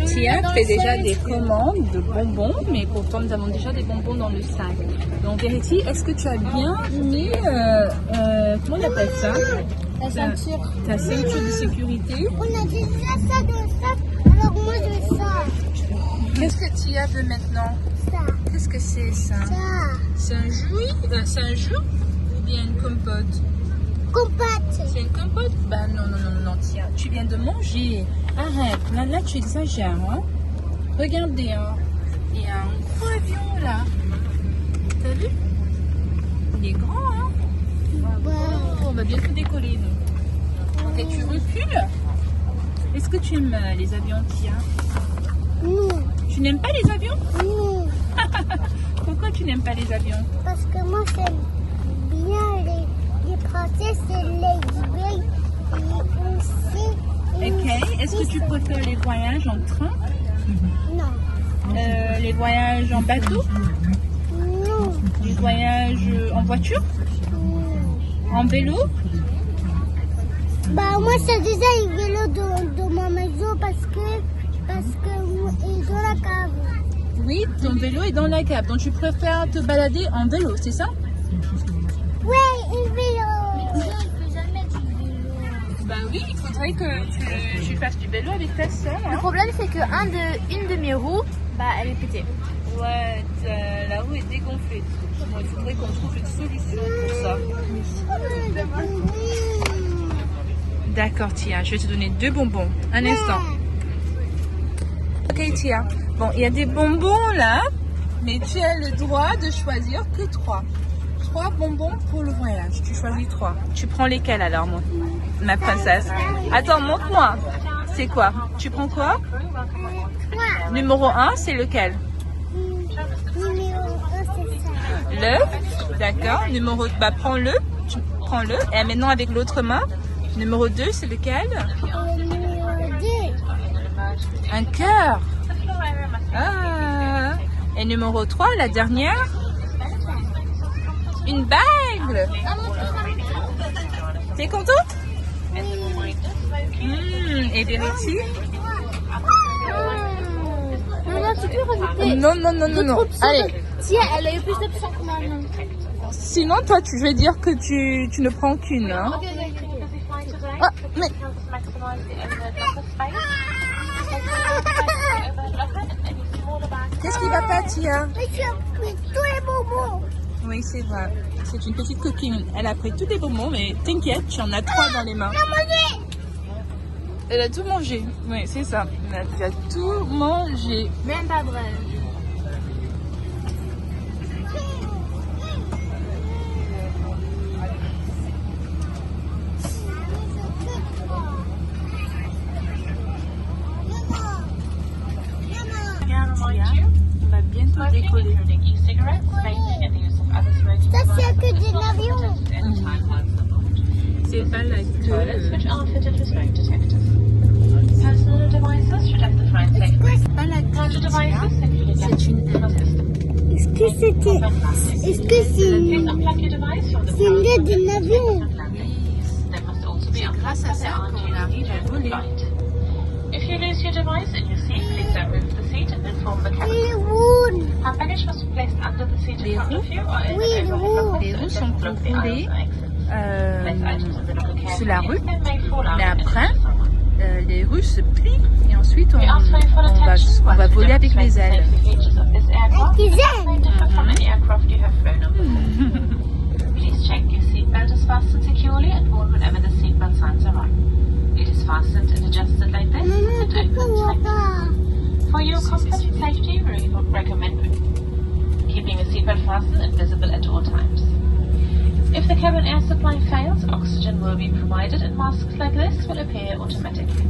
Speaker 6: Tia fait déjà des commandes de bonbons, mais pourtant nous avons déjà des bonbons dans le sac. Donc Verity, est-ce que tu as bien mis, comment on appelle ça?
Speaker 2: La ceinture.
Speaker 6: Ta ceinture de sécurité.
Speaker 5: On a déjà ça dans le sac, alors moi je veux ça.
Speaker 6: Qu'est-ce que Tia veut maintenant?
Speaker 5: Ça.
Speaker 6: Qu'est-ce que c'est ça?
Speaker 5: Ça.
Speaker 6: C'est un jouet? C'est un jus ou bien une compote?
Speaker 5: Compote.
Speaker 6: C'est une compote? Bah non, Tia, tu viens de manger. Arrête, là tu exagères, hein? Regardez, hein. Il y a un gros avion là. T'as vu? Il est grand, hein? On va bientôt décoller, nous. Ok, tu recules? Est-ce que tu aimes les avions, Tia?
Speaker 5: Non.
Speaker 6: Tu n'aimes pas les avions?
Speaker 5: Non.
Speaker 6: Pourquoi tu n'aimes pas les avions?
Speaker 5: Parce que moi j'aime bien les princesses et les vieilles. Et aussi.
Speaker 6: Ok, est-ce que tu préfères les voyages en train?
Speaker 5: Non.
Speaker 6: Les voyages en bateau?
Speaker 5: Non.
Speaker 6: Les voyages en voiture? En vélo?
Speaker 5: Bah moi c'est déjà un vélo dans ma maison parce que il est dans la cave.
Speaker 6: oui, ton vélo est dans la cave. Donc tu préfères te balader en vélo, c'est ça?
Speaker 5: Ouais, une vélo. Mais il peut jamais du vélo.
Speaker 6: Bah oui, il faudrait que tu fasses du vélo avec ta soeur.
Speaker 2: Le problème, c'est que une de mes roues, bah, elle est pétée.
Speaker 6: Ouais, la roue est dégonflée. Bon, il faudrait qu'on trouve une solution pour ça. D'accord, Tia, je vais te donner 2 bonbons. Un instant. Ok, Tia. Bon, il y a des bonbons là, mais tu as le droit de choisir que 3. 3 bonbons pour le voyage. Tu choisis 3. Tu prends lesquels alors, ma princesse? Attends, montre-moi. C'est quoi? Tu prends quoi? Numéro 1, c'est lequel?
Speaker 5: Numéro 1, c'est ça.
Speaker 6: L'œuf, d'accord. Numéro, bah prends-le, tu prends-le. Et maintenant avec l'autre main. Numéro 2, c'est lequel?
Speaker 5: Numéro 2.
Speaker 6: Un cœur. Ah. Et numéro 3, la dernière? Une bague. T'es contente? Et Verity?
Speaker 2: Maman, tu peux rajouter
Speaker 6: Non, non, non, non, non. Allez.
Speaker 2: Tia, elle a eu plus d'options que moi, non.
Speaker 6: Sinon, toi, je vais dire que tu ne prends qu'une. Hein. Ah, mais... Qu'est-ce qui va pas, Tia?
Speaker 5: Mais tu as pris tous les bonbons.
Speaker 6: Oui, c'est vrai. C'est une petite coquine. Elle a pris tous les bonbons, mais t'inquiète, tu en as 3 dans les mains. Elle a tout mangé. Oui, c'est ça. Elle a tout mangé.
Speaker 2: Même pas vrai.
Speaker 6: On va bientôt décoller.
Speaker 5: Ça, c'est que de l'avion.
Speaker 6: C'est pas la queue. C'est pas la queue. C'est une
Speaker 5: Est-ce que c'était. Est-ce que c'est une aide de l'avion?
Speaker 6: C'est grâce à ça qu'on arrive à voler.
Speaker 7: If you lose your device in your seat, please don't move the seat and inform the captain.
Speaker 5: Les roues.
Speaker 7: Our baggage must be placed under the seat in front of you or in
Speaker 5: Oui, les roues.
Speaker 6: Les roues sont pour rouler
Speaker 7: Place items in the locker carefully.
Speaker 6: sur la rue,
Speaker 7: They may fall out
Speaker 6: mais
Speaker 7: and
Speaker 6: après,
Speaker 7: hit someone.
Speaker 6: les rues se plient et ensuite
Speaker 7: We ask for your full attention
Speaker 6: on va
Speaker 7: whilst we
Speaker 6: voler avec les
Speaker 7: demonstrate the
Speaker 6: ailes.
Speaker 7: safety features of this aircraft.
Speaker 5: Avec les ailes.
Speaker 7: They differ from any aircraft you have flown on before. Please check your seatbelt is fastened securely and warn whenever the seatbelt signs are on. It is fastened and adjusted like this
Speaker 5: Maman,
Speaker 7: and
Speaker 5: pourquoi
Speaker 7: opens
Speaker 5: on
Speaker 7: like
Speaker 5: voit
Speaker 7: this.
Speaker 5: pas?
Speaker 7: For your comfort and safety, we recommend keeping your seatbelt fastened and visible at all times. If the cabin air supply fails, oxygen will be provided and masks like this will appear automatically.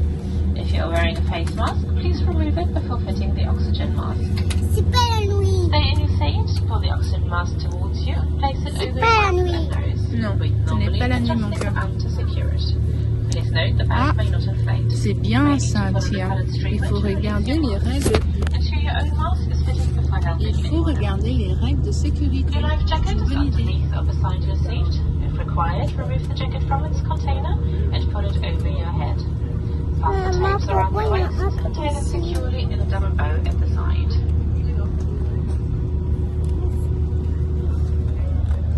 Speaker 7: If you are wearing a face mask, please remove it before fitting the oxygen mask.
Speaker 5: C'est pas la nuit.
Speaker 7: Stay in your seat, pull the oxygen mask towards you and place it over
Speaker 5: pas la
Speaker 7: your mouth
Speaker 5: nuit.
Speaker 7: and nose.
Speaker 6: Non,
Speaker 7: Breathe
Speaker 6: ce n'est
Speaker 7: normally,
Speaker 6: pas la nuit, mon
Speaker 7: adjusting
Speaker 6: cœur.
Speaker 7: the belt to secure it. Please note the bag may not inflate.
Speaker 6: C'est bien ça, Tia. Il faut regarder les règles.
Speaker 7: Ensure your own mask is fitted before helping
Speaker 6: Il faut regarder les règles de sécurité.
Speaker 7: Your life
Speaker 6: C'est
Speaker 7: jacket
Speaker 6: une
Speaker 7: is
Speaker 6: bonne idée.
Speaker 7: underneath or beside your seat. If required, remove the jacket from its container and pull it over your head. Fasten
Speaker 5: Maman,
Speaker 7: tapes around the
Speaker 5: pourquoi il y a
Speaker 7: waist
Speaker 5: un
Speaker 7: and contain it
Speaker 5: ici?
Speaker 7: securely in a double bow at the side.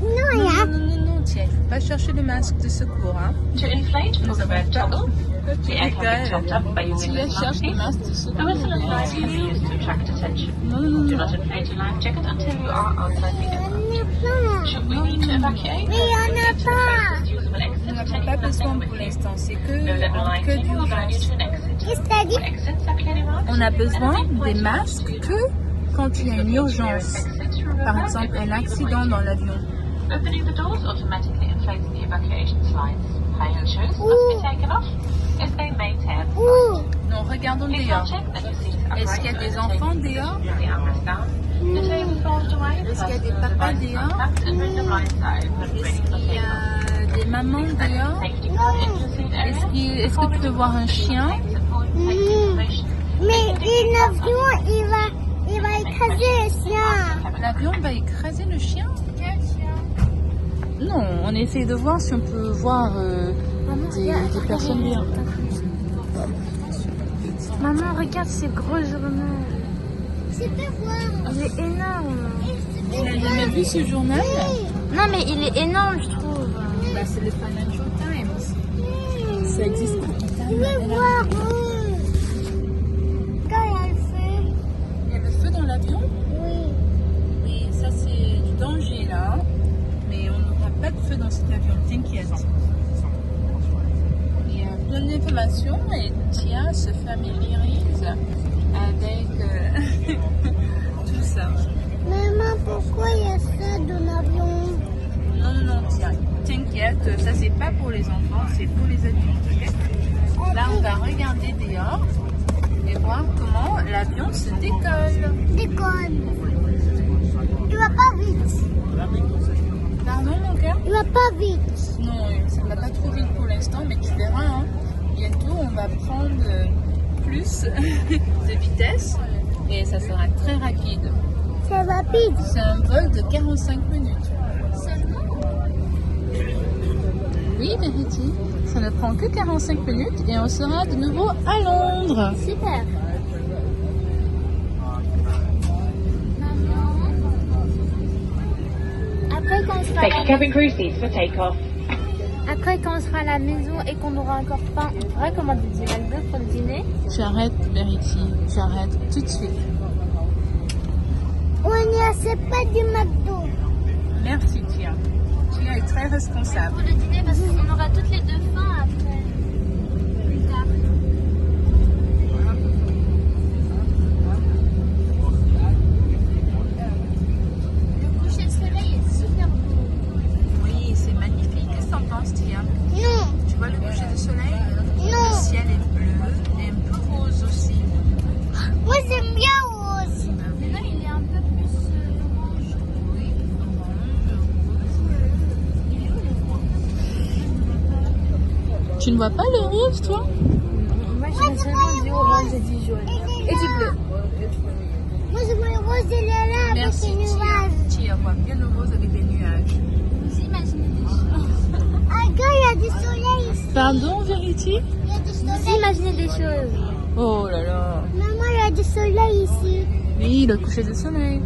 Speaker 5: Non, il y a
Speaker 6: Non, non, non, non, Tia, il ne faut pas chercher le masque de secours. Hein.
Speaker 7: To inflate, pull the red toggle.
Speaker 6: Tu
Speaker 7: The air can be topped up by using
Speaker 6: Tia
Speaker 7: this
Speaker 6: cherche le
Speaker 7: mouthpiece.
Speaker 6: masque de secours.
Speaker 7: The whistle and light can be used to attract attention.
Speaker 6: Non, non,
Speaker 7: Do
Speaker 6: non.
Speaker 7: not inflate your life jacket until you are outside the aircraft.
Speaker 5: Il y en a plein.
Speaker 7: Should we need to evacuate,
Speaker 5: Mais il y en a pas.
Speaker 7: usable exit,
Speaker 6: On n'a
Speaker 7: taking
Speaker 6: pas besoin
Speaker 7: nothing with
Speaker 6: pour
Speaker 7: you.
Speaker 6: l'instant, c'est
Speaker 7: No level
Speaker 6: que
Speaker 7: lighting will guide you
Speaker 6: d'urgence.
Speaker 7: to an exit.
Speaker 5: Qu'est-ce que t'as dit?
Speaker 7: Exits are clearly marked.
Speaker 6: On a besoin des masques que quand il y a une urgence. Par exemple, un accident dans l'avion.
Speaker 7: Opening the doors automatically inflates the evacuation slides. High heel shoes must be taken off, as they may tear the
Speaker 5: Ouh.
Speaker 6: Non, regardons
Speaker 7: Please
Speaker 6: dehors.
Speaker 7: check that your seat is upright.
Speaker 6: Est-ce qu'il y a des enfants dehors?
Speaker 7: The armrest down. The table folded away.
Speaker 6: Est-ce qu'il y a des
Speaker 7: Personal
Speaker 6: papas
Speaker 7: devices
Speaker 6: dehors?
Speaker 7: unpacked and window blinds are open, ready
Speaker 6: Est-ce
Speaker 7: for
Speaker 6: qu'il y
Speaker 7: takeoff.
Speaker 6: a des mamans dehors?
Speaker 7: Safety card in your seat area.
Speaker 6: Est-ce que tu peux voir un chien?
Speaker 5: Mais l'avion, il va écraser le chien.
Speaker 6: L'avion va écraser le chien? Non, on essaie de voir si on peut voir des personnes bien.
Speaker 2: Maman, regarde ces gros journaux.
Speaker 5: C'est
Speaker 2: Il est énorme.
Speaker 6: Tu n'as jamais vu ce journal?
Speaker 2: Non, mais il est énorme, je trouve.
Speaker 6: Bah, c'est le Financial Times. Ça existe en Italie. Il y a le feu dans l'avion? Oui, ça c'est du danger là. Mais on n'aura pas de feu dans cet avion, t'inquiète. Il y a plein d'informations et Tia se familiarise avec tout ça.
Speaker 5: Maman, pourquoi il y a ça dans l'avion?
Speaker 6: Non, Tia, t'inquiète, ça c'est pas pour les enfants, c'est pour les adultes. Ok? Là, on va regarder dehors et voir comment l'avion se décolle.
Speaker 5: Déconne. Il va pas vite.
Speaker 6: Pardon, mon cœur?
Speaker 5: Il va pas vite.
Speaker 6: Non, ça ne va pas trop vite pour l'instant, mais tu verras, hein, bientôt on va prendre plus de vitesse et ça sera très rapide.
Speaker 5: C'est rapide.
Speaker 6: C'est un vol de 45 minutes. Oui, Verity, ça ne prend que 45 minutes et on sera de nouveau à Londres.
Speaker 2: Super. Après, quand on sera à la
Speaker 7: cabin crew seats for takeoff.
Speaker 2: Après, quand on sera à la maison et qu'on aura encore faim, on pourra commander du McDo pour le dîner.
Speaker 6: J'arrête, Verity, j'arrête tout de suite.
Speaker 5: On n'y achète pas du McDo.
Speaker 6: Merci, Tia. Tia est très responsable.
Speaker 2: Pour le dîner, parce qu'on aura toutes les deux faim après. Plus tard. Le coucher de soleil est super beau.
Speaker 6: Oui, c'est magnifique. Qu'est-ce que t'en penses, Tia?
Speaker 5: Non,
Speaker 6: Tu vois le coucher de soleil? Le
Speaker 5: non.
Speaker 6: ciel est bleu et un peu rose aussi.
Speaker 5: Moi, j'aime bien rose.
Speaker 2: Mais là, il est un peu plus orange.
Speaker 6: Oui, orange, rose. Tu ne vois pas le rose, toi?
Speaker 2: Moi, j'ai seulement du orange et du jaune. Et du bleu.
Speaker 5: Moi, je vois le rose et le là avec
Speaker 6: Merci,
Speaker 5: les nuages.
Speaker 6: Tia. Tia voit bien le rose avec les nuages.
Speaker 2: Vous imaginez des choses.
Speaker 5: Ah, regarde, il y a du soleil ici.
Speaker 6: Pardon, Verity?
Speaker 5: Il y a du
Speaker 2: Vous
Speaker 5: soleil.
Speaker 2: imaginez des choses.
Speaker 6: Oh là là.
Speaker 5: Maman, il y a du soleil ici.
Speaker 6: Oui, le coucher de soleil.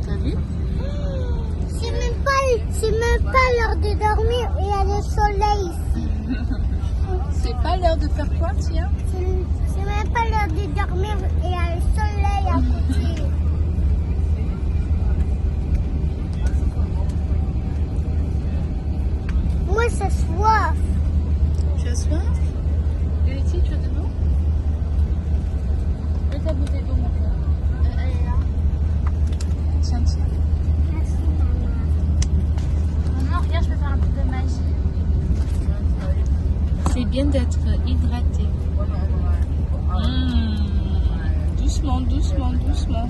Speaker 6: T'as vu?
Speaker 5: C'est même pas l'heure de dormir et il y a le soleil ici.
Speaker 6: C'est pas l'heure de faire quoi, Tia?
Speaker 5: C'est même pas l'heure de dormir et il y a le soleil à côté. Moi, ça soif.
Speaker 6: Tu as soif? Verity, tu as de l'eau? Où est ta bouteille d'eau, mon cœur?
Speaker 2: Elle est là.
Speaker 6: Tiens, tiens.
Speaker 5: Merci, maman.
Speaker 2: Maman, regarde, je peux faire un peu de magie.
Speaker 6: C'est bien d'être hydraté. Doucement, doucement, doucement.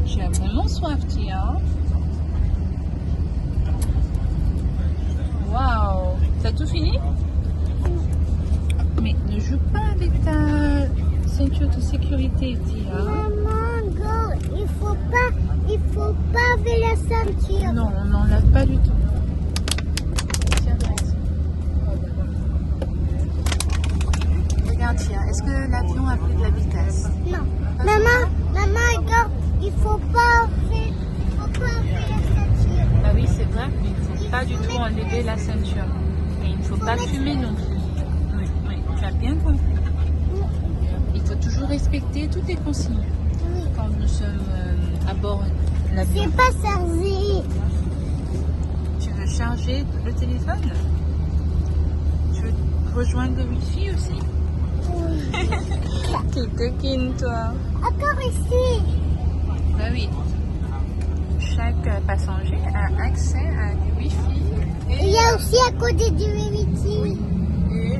Speaker 6: Tu as vraiment soif, Tia. Waouh! T'as tout fini? Mais ne joue pas avec ta ceinture de sécurité, Tia.
Speaker 5: Maman, go, il faut pas avec la ceinture.
Speaker 6: Non, on n'enlève pas du tout. Tiens, Verity. Regarde, Tia, est-ce que l'avion a pris de la vitesse?
Speaker 5: Non. Maman, regarde, il faut pas avec la ceinture.
Speaker 6: Bah oui, c'est vrai, mais il ne faut pas du tout enlever la ceinture. Et il ne faut pas fumer non plus. Oui, oui, tu as bien compris. Il faut toujours respecter toutes les consignes
Speaker 5: Oui.
Speaker 6: quand nous sommes à bord de l'avion.
Speaker 5: C'est pas servi.
Speaker 6: Tu veux charger le téléphone? Tu veux rejoindre le Wi-Fi aussi?
Speaker 5: Oui.
Speaker 6: T'es coquine, toi.
Speaker 5: Encore ici.
Speaker 6: Bah oui. Chaque passager a accès à du Wi-Fi
Speaker 5: Il y a aussi à côté du Verity.
Speaker 6: et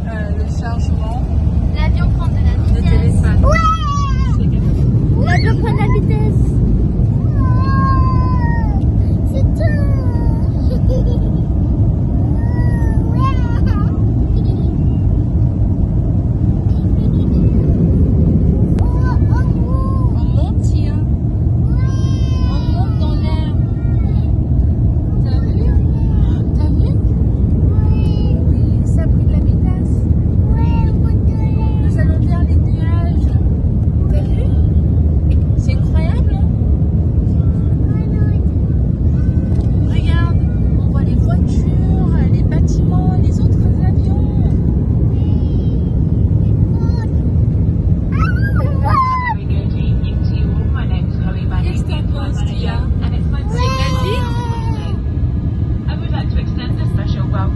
Speaker 6: le chargement
Speaker 2: L'avion prend de la
Speaker 6: de
Speaker 2: vitesse.
Speaker 6: téléphone.
Speaker 5: Ouais.
Speaker 6: C'est bien.
Speaker 2: L'avion prend de la vitesse.
Speaker 5: C'est tout.
Speaker 6: On monte, Tia. On monte dans l'air. T'as vu? T'as vu?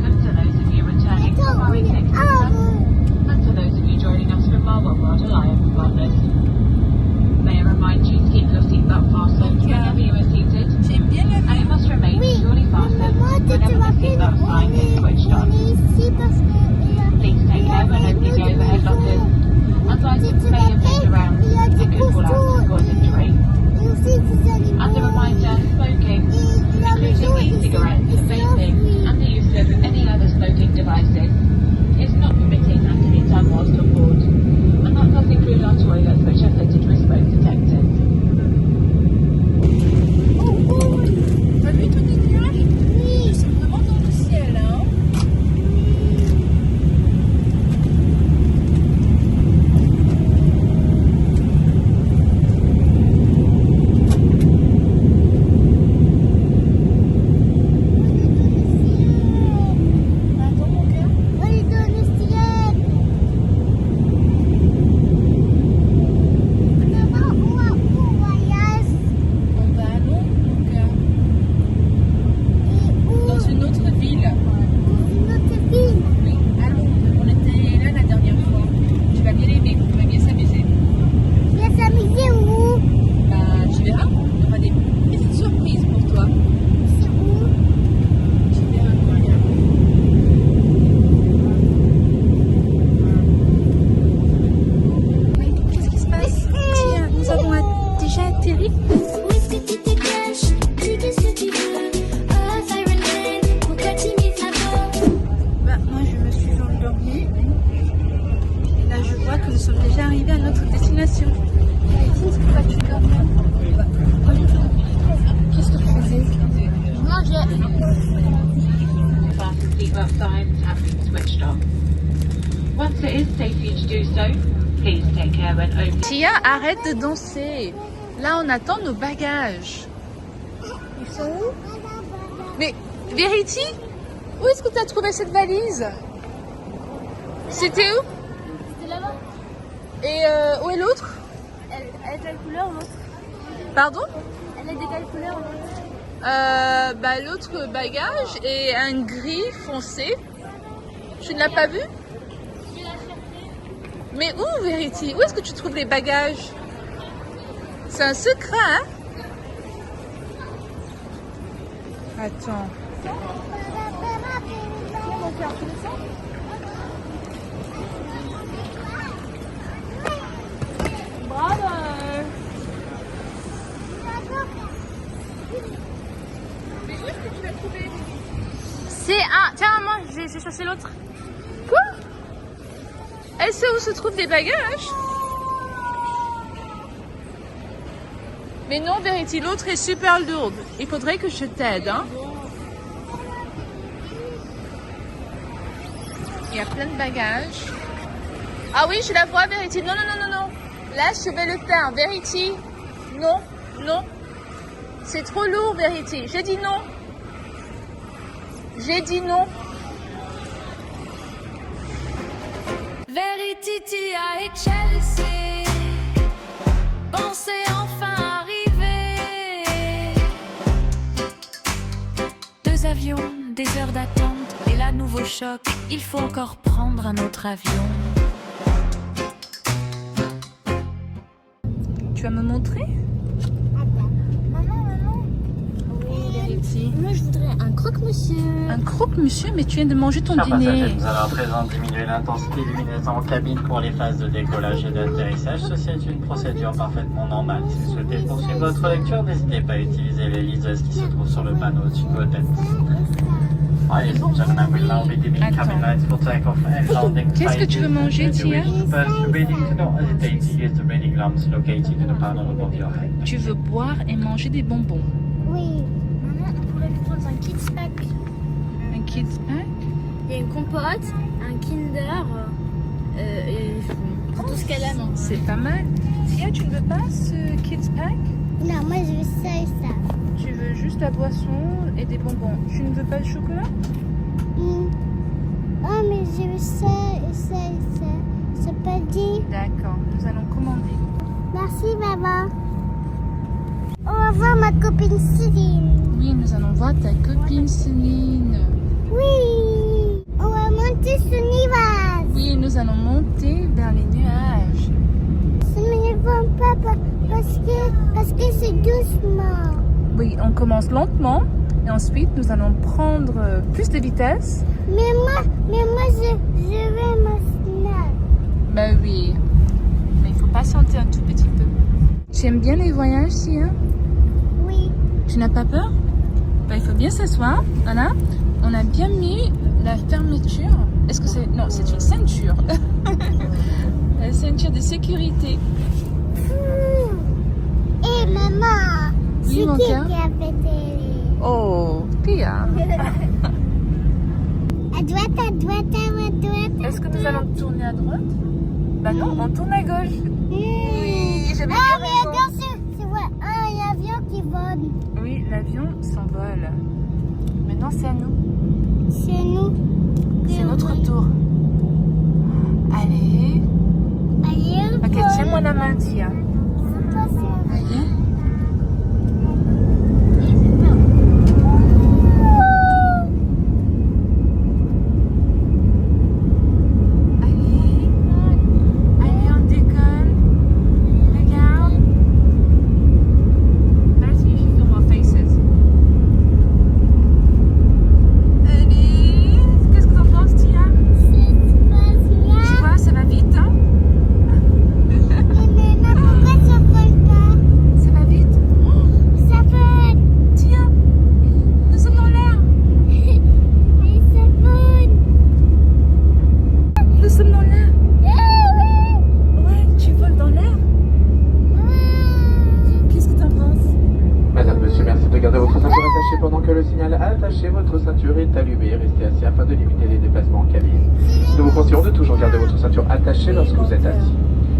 Speaker 7: welcome to those of you returning from our executive club, and to those of you joining us from our World Alliance partners. May I remind you to keep your seatbelt fastened whenever you are seated, and it must remain securely fastened whenever the seatbelt sign is switched on. Please take care when opening the overhead lockers, as items may have moved around and could fall out of the tray. As a reminder, smoking, including e-cigarettes, vaping, and the use of any other smoking devices, is not permitted and can be done whilst on board. And that does include our toilets, which are fitted with smoke detectors.
Speaker 6: T'as vu tous les nuages? Ils sont vraiment dans le ciel, hein? Tia, arrête de danser. Là, on attend nos bagages. Ils sont où? Mais, Verity, où est-ce que tu as trouvé cette valise? C'était où?
Speaker 5: C'était là-bas.
Speaker 6: Et où est l'autre?
Speaker 5: Elle est de quelle couleur l'autre?
Speaker 6: Pardon?
Speaker 5: Elle est de quelle couleur l'autre?
Speaker 6: L'autre bagage est un gris foncé. Tu ne l'as pas vu? Mais où, Verity? Où est-ce que tu trouves les bagages? C'est un secret, hein? Attends.
Speaker 5: Bravo.
Speaker 6: Mais où est-ce que tu l'as trouvé?
Speaker 5: C'est un... Tiens, maman, j'ai cherché l'autre.
Speaker 6: Quoi? Elle sait où se trouvent les bagages? Mais non, Verity, l'autre est super lourde. Il faudrait que je t'aide, hein? Il y a plein de bagages. Ah oui, je la vois, Verity. Non, non, non, non, non. Là, je vais le faire. Verity, non, non. C'est trop lourd, Verity. J'ai dit non. J'ai dit non.
Speaker 1: Verity, Tia et Chelsea, pensez enfin arriver. 2 avions, des heures d'attente, et là nouveau choc, il faut encore prendre un autre avion.
Speaker 6: Tu vas me montrer?
Speaker 5: Maman.
Speaker 6: Oui, Verity.
Speaker 5: Moi, je voudrais un croque-monsieur.
Speaker 6: Un croque-monsieur, mais tu viens de manger ton
Speaker 8: Chers
Speaker 6: dîner.
Speaker 8: passagers, nous allons à présent diminuer l'intensité lumineuse en cabine pour les phases de décollage et d'atterrissage. Ceci est une procédure parfaitement normale. Si vous souhaitez poursuivre votre lecture, n'hésitez pas à utiliser les liseuses qui se trouvent sur le panneau au-dessus de vos têtes. Ladies and gentlemen, we'll now be dimming cabin lights for takeoff and landing.
Speaker 6: Qu'est-ce que tu veux manger,
Speaker 8: If you
Speaker 6: Tia?
Speaker 8: wish to pursue reading, do not hesitate to use the reading lamps located in the panel above your head.
Speaker 6: Tu veux boire et manger des bonbons.
Speaker 5: Oui. Maman, on pourrait prendre un kids pack.
Speaker 6: Un kids pack?
Speaker 5: Il y a une compote, un Kinder, et tout ce qu'elle aime.
Speaker 6: C'est pas mal. Tia, tu ne veux pas ce kids pack?
Speaker 5: Non, moi je veux ça et ça.
Speaker 6: Tu veux juste la boisson et des bonbons. Tu ne veux pas de chocolat?
Speaker 5: Oh, mais je veux ça et ça et ça. C'est pas dit.
Speaker 6: D'accord, nous allons commander.
Speaker 5: Merci, maman. On va voir ma copine Céline.
Speaker 6: Oui, nous allons voir ta copine Céline.
Speaker 5: Oui.
Speaker 6: allons monter vers les nuages.
Speaker 5: Mais bon, papa, parce que c'est doucement.
Speaker 6: Oui, on commence lentement et ensuite nous allons prendre plus de vitesse.
Speaker 5: Mais moi, je vais me snack.
Speaker 6: Ben oui, mais il faut patienter un tout petit peu. Tu aimes bien les voyages, Sia?
Speaker 5: Oui.
Speaker 6: Tu n'as pas peur? Ben, il faut bien s'asseoir. Voilà. On a bien mis la fermeture. Est-ce que c'est... Non, c'est une ceinture. La ceinture de sécurité.
Speaker 5: Et maman,
Speaker 6: Oui,
Speaker 5: c'est
Speaker 6: mon
Speaker 5: qui
Speaker 6: cœur.
Speaker 5: a pété?
Speaker 6: Oh, Pia.
Speaker 5: À droite, à droite, à droite.
Speaker 6: Est-ce que nous allons tourner à droite? Ben non, on tourne à gauche. Oui, j'avais bien
Speaker 5: mais
Speaker 6: raison.
Speaker 5: attention, c'est vrai, un avion qui vole.
Speaker 6: Oui, l'avion s'envole. Maintenant, c'est à nous.
Speaker 5: C'est nous.
Speaker 6: C'est notre tour. Allez.
Speaker 5: Allez, on
Speaker 6: Ok,
Speaker 5: vole.
Speaker 6: tiens-moi la main, Tia.
Speaker 5: Attention.
Speaker 6: Allez. Allez, on décolle. Regarde. Vas-y, je fais more faces. Allez, qu'est-ce que t'en penses, Tia? Tu vois, ça va vite, hein?
Speaker 5: Mais pourquoi ça vole pas?
Speaker 6: Ça va vite.
Speaker 5: Ça vole.
Speaker 6: Tia, nous sommes dans l'air.
Speaker 5: Mais ça vole.
Speaker 6: Nous sommes dans l'air.
Speaker 5: Ah
Speaker 6: Ouais, tu voles dans l'air. Qu'est-ce que t'en penses?
Speaker 9: Madame, monsieur, merci de garder votre ceinture attachée pendant que le signal attaché votre ceinture est allumé. Restez assis afin de limiter les déplacements en cabine. Nous vous conseillons de toujours garder votre ceinture attachée lorsque vous êtes assis.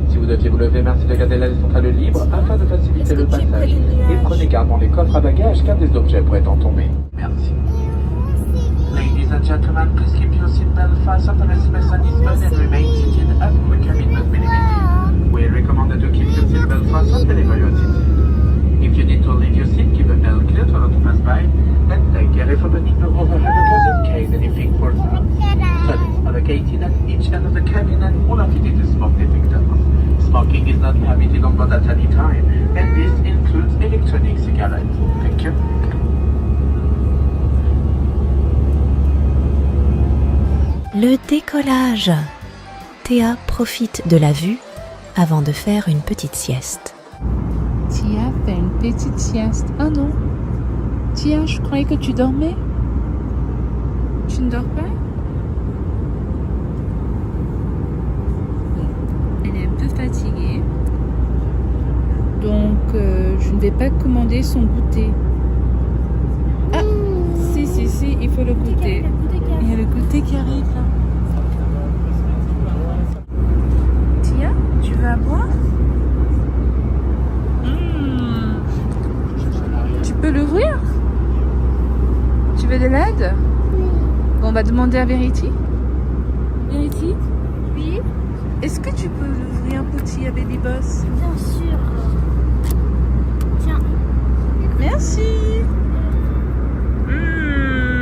Speaker 9: Si vous deviez vous lever, merci de garder la centrale libre afin de faciliter le passage. Et prenez garde dans les coffres à bagages car des objets pourraient en tomber. Merci. Ladies and gentlemen, please keep your seatbelt fastened and as mechanism and remain seated until the cabin must be limited. We recommend that you keep your seatbelt fastened whenever you are seated. If you need to leave your seat, keep the belt clear to not pass by, and take care of opening the overhead lockers in case anything falls out. Toilets are located at each end of the cabin and all are fitted with smoke detectors. Smoking is not permitted on board at any time, and this includes electronic cigarettes. Thank you.
Speaker 10: Le décollage. Théa profite de la vue avant de faire une petite sieste.
Speaker 6: Tia fait une petite sieste. Oh non. Tia, je croyais que tu dormais. Tu ne dors pas? Elle est un peu fatiguée. Donc, je ne vais pas commander son goûter. Ah, si, il faut le goûter. Il y a le goûter qui arrive là. Tia, tu veux à boire? Tu peux l'ouvrir? Tu veux de l'aide? Bon, on va demander à Verity. Verity?
Speaker 5: Oui,
Speaker 6: Est-ce que tu peux l'ouvrir, petit, à Baby Boss?
Speaker 5: bien sûr. Tiens.
Speaker 6: Merci.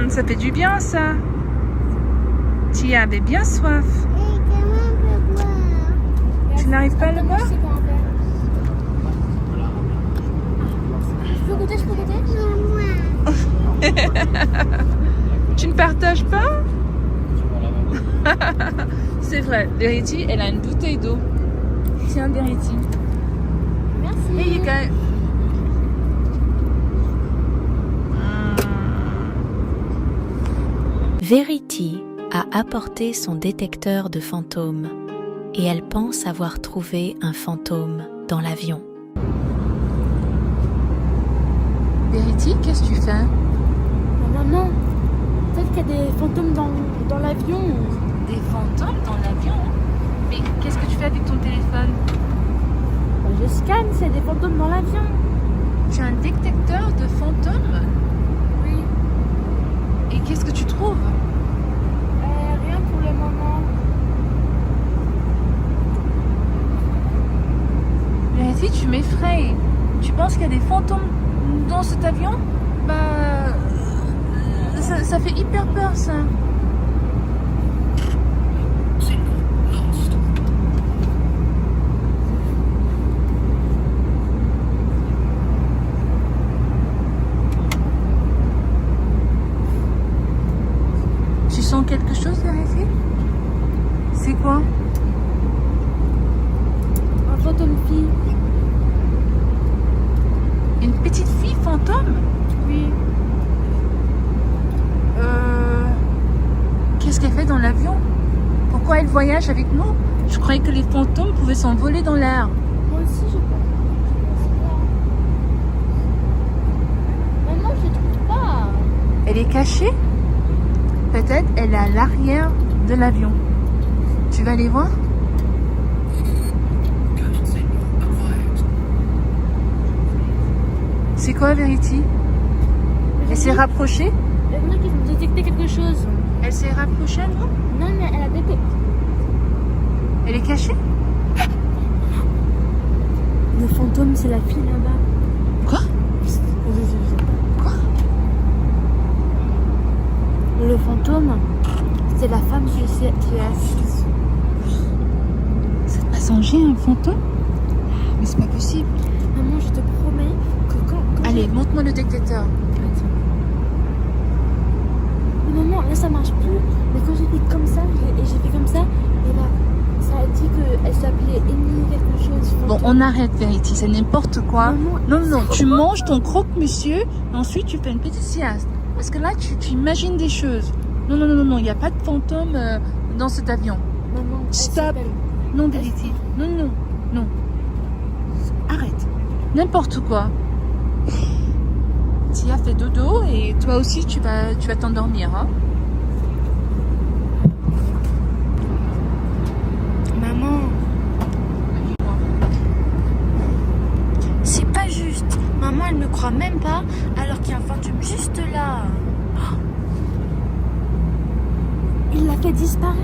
Speaker 6: Ça fait du bien, ça. Tia avait bien soif.
Speaker 5: Et comment on peut boire?
Speaker 6: Tu n'arrives pas à le boire?
Speaker 5: Je peux goûter? Non, moi.
Speaker 6: Tu ne partages pas? C'est vrai, Verity, elle a une bouteille d'eau. Tiens, Verity.
Speaker 5: Merci.
Speaker 6: Here you go.
Speaker 10: Verity a apporté son détecteur de fantômes et elle pense avoir trouvé un fantôme dans l'avion.
Speaker 6: Verity, qu'est-ce que tu fais?
Speaker 5: Maman, peut-être qu'il y a des fantômes dans l'avion.
Speaker 6: Des fantômes dans l'avion? Mais qu'est-ce que tu fais avec ton téléphone?
Speaker 5: Je scanne, c'est des fantômes dans l'avion.
Speaker 6: Tu as un détecteur de fantômes?
Speaker 5: Oui.
Speaker 6: Et qu'est-ce que tu trouves?
Speaker 5: Rien pour le moment.
Speaker 6: Verity, tu m'effraies. Tu penses qu'il y a des fantômes dans cet avion? Bah... ça fait hyper peur, ça. vérifier? C'est quoi?
Speaker 5: Un fantôme fille.
Speaker 6: Une petite fille fantôme?
Speaker 5: Oui.
Speaker 6: Qu'est-ce qu'elle fait dans l'avion? Pourquoi elle voyage avec nous? Je croyais que les fantômes pouvaient s'envoler dans l'air.
Speaker 5: Moi aussi, je pense. Maman, je trouve pas.
Speaker 6: Elle est cachée? Peut-être elle est à l'arrière de l'avion. Tu vas aller voir? C'est quoi, Verity? Elle s'est rapprochée?
Speaker 5: Il y en a qui ont détecté quelque chose.
Speaker 6: Elle s'est rapprochée, non?
Speaker 5: Non, mais elle a détecté.
Speaker 6: Elle est cachée?
Speaker 5: Le fantôme, c'est la fille là-bas.
Speaker 6: Quoi? Quoi?
Speaker 5: Le fantôme, c'est la femme qui est assise.
Speaker 6: Cette passager, un fantôme? Mais c'est pas possible.
Speaker 5: Maman, je te promets que quand
Speaker 6: Allez, montre-moi le détecteur.
Speaker 5: Mais maman, là ça marche plus. Mais quand j'ai fait comme ça, et j'ai fait comme ça, et là, ça a dit qu'elle s'appelait Amy quelque chose.
Speaker 6: Bon, on arrête, Verity, c'est n'importe quoi.
Speaker 5: Maman,
Speaker 6: Non, non, tu manges ton croque-monsieur, et ensuite tu fais une petite sieste. Parce que là, tu imagines des choses. Non, non, non, non, non, il n'y a pas de fantôme dans cet avion.
Speaker 5: Maman, elle
Speaker 6: Stop.
Speaker 5: s'appelle-
Speaker 6: Non, Verity. Non, non, non. Arrête. N'importe quoi. Tia fait dodo et toi aussi tu vas t'endormir. Hein?
Speaker 5: Maman, c'est pas juste. Maman, elle me croit même pas alors qu'il y a un fantôme juste là. Oh. Il l'a fait disparaître.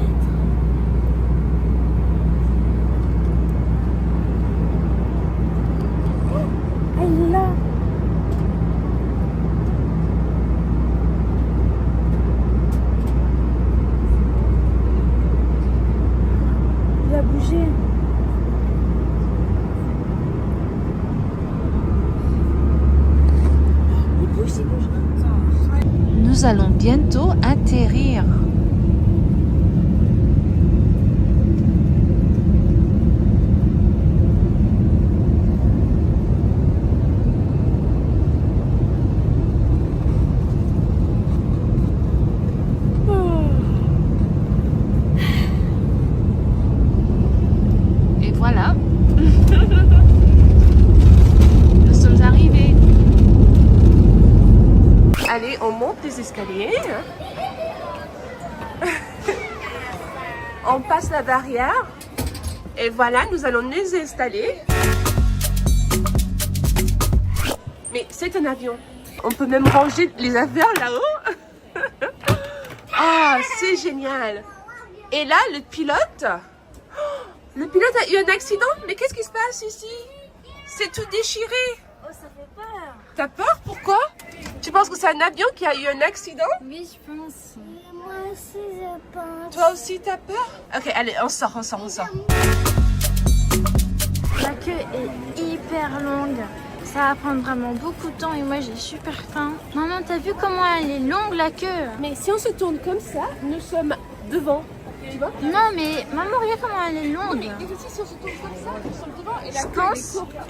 Speaker 5: Oh, elle est là. Il a bougé. Il bouge, il bouge.
Speaker 6: Nous allons bientôt atterrir. Et voilà. Nous sommes arrivés.
Speaker 11: Allez, on monte les escaliers. On passe la barrière. Et voilà, nous allons nous installer. Mais c'est un avion. On peut même ranger les affaires là-haut. Ah, c'est génial. Et là, le pilote a eu un accident. Mais qu'est-ce qui se passe ici? C'est tout déchiré.
Speaker 5: Oh, ça fait peur.
Speaker 11: T'as peur? Pourquoi? Tu penses que c'est un avion qui a eu un accident?
Speaker 5: Oui, je pense. Moi aussi, je pense.
Speaker 11: Toi aussi, t'as peur? Ok, allez, on sort.
Speaker 5: La queue est hyper longue. Ça va prendre vraiment beaucoup de temps et moi j'ai super faim. Maman, t'as vu comment elle est longue la queue?
Speaker 11: Mais si on se tourne comme ça, nous sommes devant. Tu vois?
Speaker 5: Non mais maman, regarde comment elle est longue.
Speaker 11: Mais si on se tourne comme ça, nous sommes devant. Et la queue,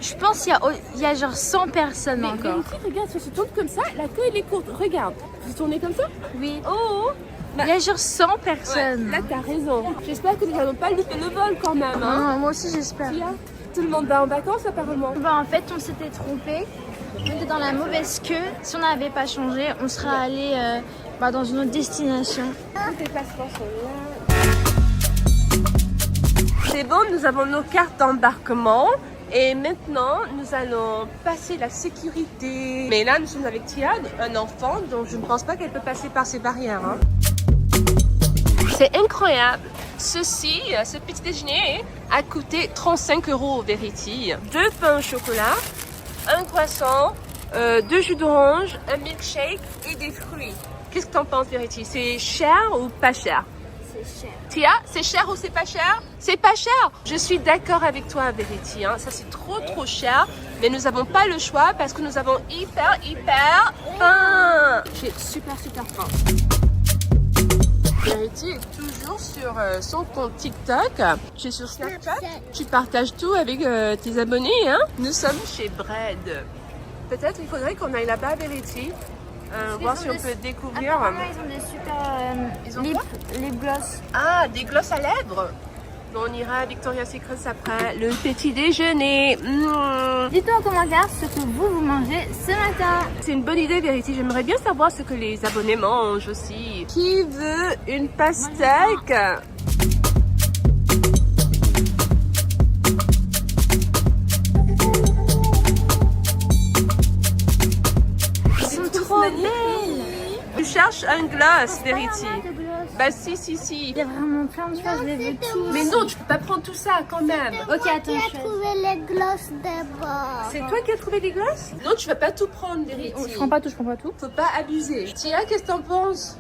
Speaker 5: Je pense qu'il y a genre 100 personnes
Speaker 11: mais
Speaker 5: encore.
Speaker 11: ici, regarde, si on se tourne comme ça, la queue elle est courte. Regarde, vous se tournez comme ça?
Speaker 5: Oui.
Speaker 11: Oh!
Speaker 5: Il y a genre 100 personnes.
Speaker 11: Là, t'as raison. J'espère que nous n'allons pas louper le vol quand même. Hein?
Speaker 5: Ah, moi aussi j'espère.
Speaker 11: Tout le monde va en vacances apparemment.
Speaker 5: Bah, en fait, on s'était trompé. On était dans la mauvaise queue. Si on n'avait pas changé, on serait allé dans une autre destination.
Speaker 11: Tous tes passeports sont là. C'est bon, nous avons nos cartes d'embarquement. Et maintenant, nous allons passer la sécurité. Mais là, nous sommes avec Tia, un enfant, donc je ne pense pas qu'elle peut passer par ces barrières. Hein. C'est incroyable. Ce petit déjeuner a coûté 35 € Verity. 2 pains au chocolat, un croissant, 2 jus d'orange, un milkshake et des fruits. Qu'est-ce que t'en penses, Verity? C'est cher ou pas cher?
Speaker 5: C'est cher.
Speaker 11: Tia, c'est cher ou c'est pas cher? C'est pas cher. Je suis d'accord avec toi, Verity. Hein. Ça, c'est trop cher. Mais nous n'avons pas le choix parce que nous avons hyper faim. J'ai super faim. Verity est toujours sur son compte TikTok. Tu es sur Snapchat. Tu partages tout avec tes abonnés. Hein. Nous sommes chez Bread. Peut-être il faudrait qu'on aille là-bas, Verity. Voir si on peut découvrir.
Speaker 5: Apparemment, ils ont des super lip gloss.
Speaker 11: Ah, des glosses à lèvres. Bon, on ira à Victoria's Secret après le petit déjeuner.
Speaker 5: Dites-nous en commentaire ce que vous mangez ce matin.
Speaker 11: C'est une bonne idée, Verity. J'aimerais bien savoir ce que les abonnés mangent aussi. Qui veut une pastèque?
Speaker 5: Ils sont trop belles.
Speaker 11: Tu cherches un gloss, Verity. Bah si.
Speaker 5: Il y a vraiment plein de choses, je les veux tous.
Speaker 11: Mais non, tu peux pas prendre tout ça quand même.
Speaker 5: Ok, attends,
Speaker 12: Qui a trouvé les glosses d'abord?
Speaker 11: C'est toi qui as trouvé les glosses? Non, tu vas pas tout prendre, Verity.
Speaker 4: Je prends pas tout.
Speaker 11: Faut pas abuser. Tia, qu'est-ce que t'en penses?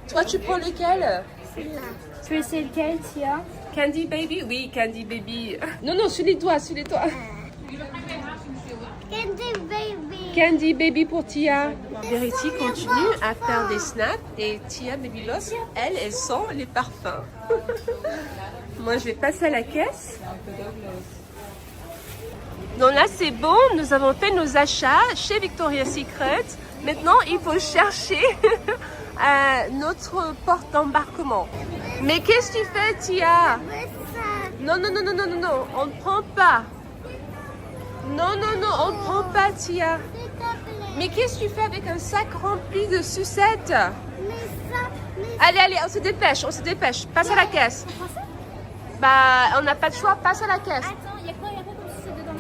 Speaker 11: Toi, tu prends lequel?
Speaker 12: Celui-là.
Speaker 5: Tu veux essayer lequel, Tia?
Speaker 11: Candy Baby? Oui, Candy Baby. Non, sur les doigts.
Speaker 12: Candy Baby.
Speaker 11: Candy Baby pour Tia. Verity continue à faire des snaps et Tia Baby Loss, elle sent les parfums. Moi, je vais passer à la caisse. Donc là, c'est bon. Nous avons fait nos achats chez Victoria's Secret. Maintenant, il faut chercher notre porte d'embarquement. Mais qu'est-ce que tu fais, Tia? Non, on ne prend pas. Non, on ne prend pas, Tia. Mais qu'est-ce que tu fais avec un sac rempli de sucettes? Allez, on se dépêche. Passe à la caisse. Bah, on n'a pas de choix, passe à la caisse.
Speaker 5: Attends, il y a quoi comme sucette dedans?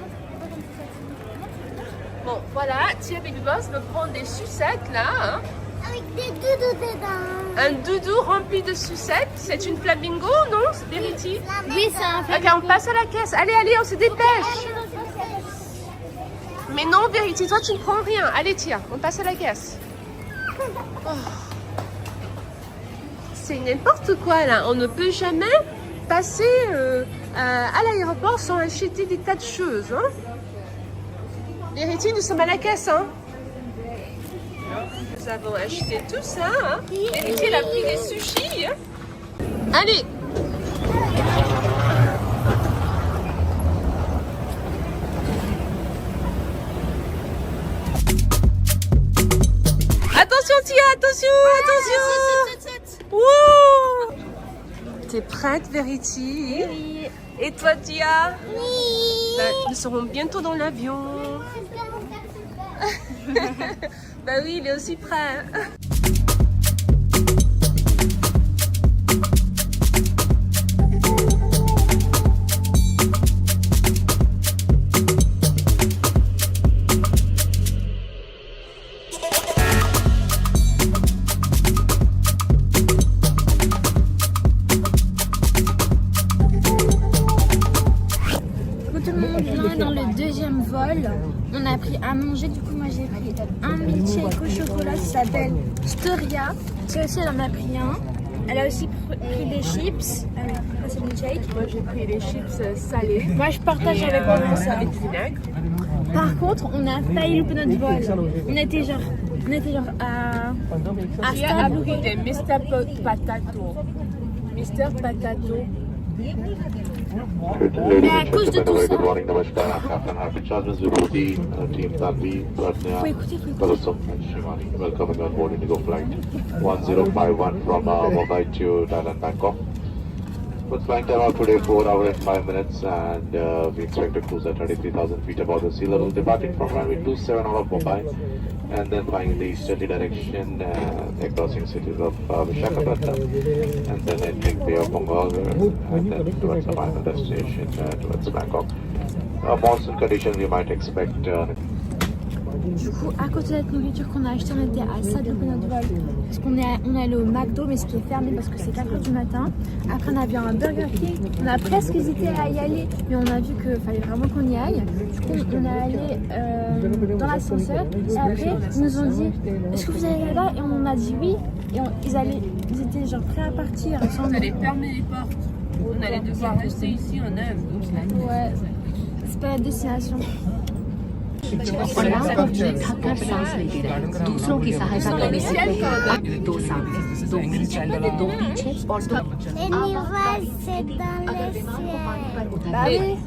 Speaker 11: Bon, voilà, Tia Baby Boss me prend des sucettes là. Hein.
Speaker 12: Avec des doudous dedans.
Speaker 11: Un doudou rempli de sucettes. C'est une flamingo, non? C'est Verity?
Speaker 5: Oui, c'est un
Speaker 11: Ok, on passe à la caisse. Allez, on se dépêche. Mais non, Verity, toi tu ne prends rien. Allez, Tia, on passe à la caisse. Oh. C'est n'importe quoi là. On ne peut jamais passer à l'aéroport sans acheter des tas de choses. Hein. Verity, nous sommes à la caisse. Hein. Nous avons acheté tout ça. Hein. Verity, elle a pris des sushis. Hein. Allez. Attention Tia, attention. Wow. T'es prête, Verity?
Speaker 5: Oui.
Speaker 11: Et toi, Tia?
Speaker 12: Oui.
Speaker 11: Bah, nous serons bientôt dans l'avion. Bah oui, il est aussi prêt.
Speaker 5: Dans le deuxième vol, on a pris à manger. Du coup, moi j'ai pris un milkshake au chocolat qui s'appelle Storia. C'est aussi, elle en a pris un. Elle a aussi pris des chips. C'est le milkshake.
Speaker 11: Moi j'ai pris les chips salés.
Speaker 5: Moi je partage avec moi ça.
Speaker 11: Avec du vinaigre.
Speaker 5: Par contre, on a failli louper notre vol. On était genre à
Speaker 11: Tia a pris des Mr. Potato. Mr. Potato.
Speaker 5: Mais à cause de tout ça.
Speaker 13: Good morning, Namaskar. Captain Happy Charges with the team Tanvi, Pratnya, Balasam, and Shivani. Welcome on board Indigo Flight 1051 from Mumbai to Thailand, Bangkok. With flying time out today 4 hours and 5 minutes, and we expect to cruise at 33,000 feet above the sea level, departing from runway 27 out of Mumbai, and then flying in the easterly direction, crossing cities of Visakhapatnam, and then entering Bay of Bengal, and then towards the final destination, towards Bangkok. Monsoon conditions we might expect.
Speaker 5: Du coup, à côté de la nourriture qu'on a achetée, on était à ça de notre vol. Parce qu'on est allé au McDo, mais ce qui est fermé parce que c'est 4h du matin. Après, on a vu un Burger King. On a presque hésité à y aller, mais on a vu qu'il fallait vraiment qu'on y aille. Du coup, on est allé dans l'ascenseur. Et après, ils nous ont dit, est-ce que vous allez là-bas? Et on a dit oui. Et ils étaient genre prêts à partir.
Speaker 11: On allait fermer les portes. On allait devoir rester ici en Inde.
Speaker 5: Ouais, c'est pas la destination.
Speaker 14: और लाखों थककर सांस लेते रहे, दूसरों की सहायता करने से 2 सामने, 2 पीछे, 2 पीछे और 2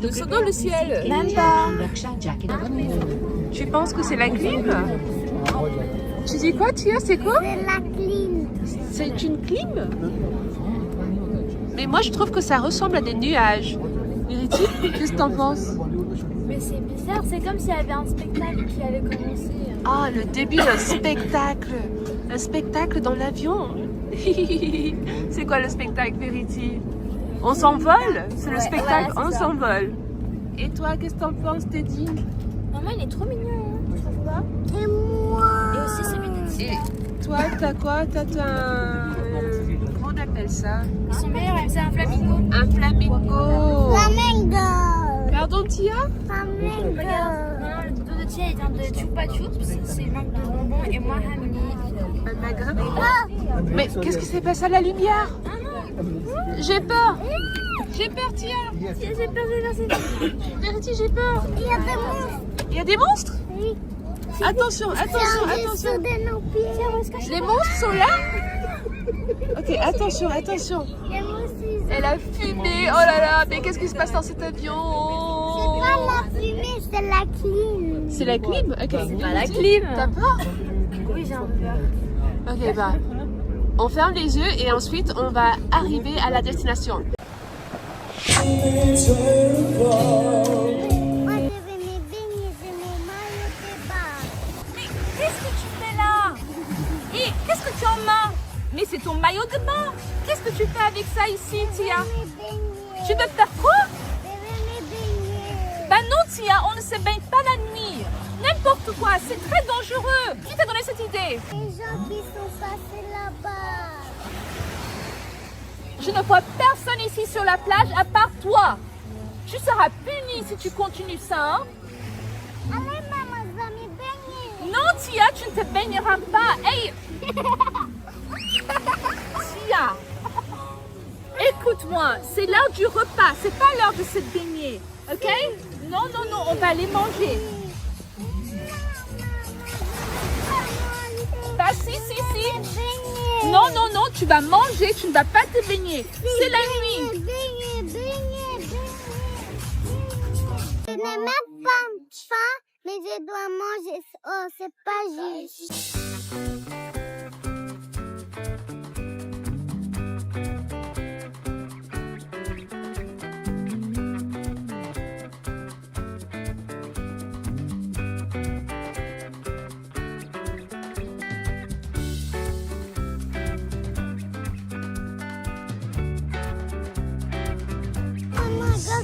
Speaker 11: Nous sommes dans le ciel.
Speaker 5: Même pas.
Speaker 11: Tu penses que c'est la clim? Tu dis quoi, Tia? C'est quoi?
Speaker 12: C'est la clim.
Speaker 11: C'est une clim? Mais moi, je trouve que ça ressemble à des nuages. Vérity, qu'est-ce que t'en penses?
Speaker 5: Mais c'est bizarre, c'est comme s'il y avait un spectacle qui avait commencé.
Speaker 11: Ah, le début d'un spectacle. Un spectacle dans l'avion. C'est quoi le spectacle, Verity? On s'envole? C'est le spectacle,
Speaker 5: voilà,
Speaker 11: on
Speaker 5: ça.
Speaker 11: s'envole. Et toi, qu'est-ce que t'en penses, Teddy?
Speaker 5: Maman, il est trop mignon, hein, tu trouves pas?
Speaker 12: Et moi.
Speaker 5: Et aussi celui de Tia.
Speaker 11: Et toi, t'as quoi? T'as un... Comment on appelle ça?
Speaker 5: Ils sont meilleurs, c'est un flamingo.
Speaker 11: Un flamingo.
Speaker 12: Flamingo.
Speaker 11: Pardon, Tia?
Speaker 12: Flamingo.
Speaker 5: Regarde, maintenant le dodo de Tia il vient de Chupa Chups, c'est une marque de bonbons, et moi Hamini.
Speaker 11: Un maghreb. Mais qu'est-ce qui s'est passé à la lumière? J'ai peur. J'ai peur, Tia.
Speaker 5: J'ai peur,
Speaker 11: Verity, j'ai peur.
Speaker 12: Il y a des monstres.
Speaker 11: Il y a des monstres?
Speaker 12: Oui.
Speaker 11: Attention, attention, attention.
Speaker 12: De nos pieds.
Speaker 11: Les monstres sont là? Ok, attention, attention.
Speaker 12: Les monstres.
Speaker 11: Elle a fumé. Oh là là, mais qu'est-ce qui se passe dans cet avion?
Speaker 12: C'est pas la fumée, c'est la clim.
Speaker 11: C'est la clim? Ok, c'est
Speaker 5: pas la clim.
Speaker 11: T'as peur?
Speaker 5: Oui, j'ai un peu peur.
Speaker 11: Ok, bah, on ferme les yeux et ensuite on va arriver à la destination.
Speaker 12: Moi, je vais me baigner, j'ai mes maillots de bain.
Speaker 6: Mais qu'est-ce que tu fais là? Et qu'est-ce que tu en main? Mais c'est ton maillot de bain. Qu'est-ce que tu fais avec ça ici, Tia?
Speaker 12: Je vais me baigner.
Speaker 6: Tu veux faire quoi?
Speaker 12: Je vais me baigner.
Speaker 6: Bah non, Tia, on ne se baigne pas la nuit. N'importe quoi, c'est très dangereux. Qui t'a donné cette idée?
Speaker 12: Les gens qui sont passés là-bas.
Speaker 6: Je ne vois personne ici sur la plage à part toi. Tu seras puni si tu continues ça, hein?
Speaker 12: Allez, maman, je vais me baigner.
Speaker 6: Non, Tia, tu ne te baigneras pas. Hey! Tia, écoute-moi, c'est l'heure du repas, c'est pas l'heure de se baigner, ok? Non, non, non, on va aller manger. Bah si, si, si. Non, non, non, tu vas manger, tu ne vas pas te baigner. C'est la nuit.
Speaker 12: Je n'ai même pas faim, mais je dois manger. Oh, c'est pas juste.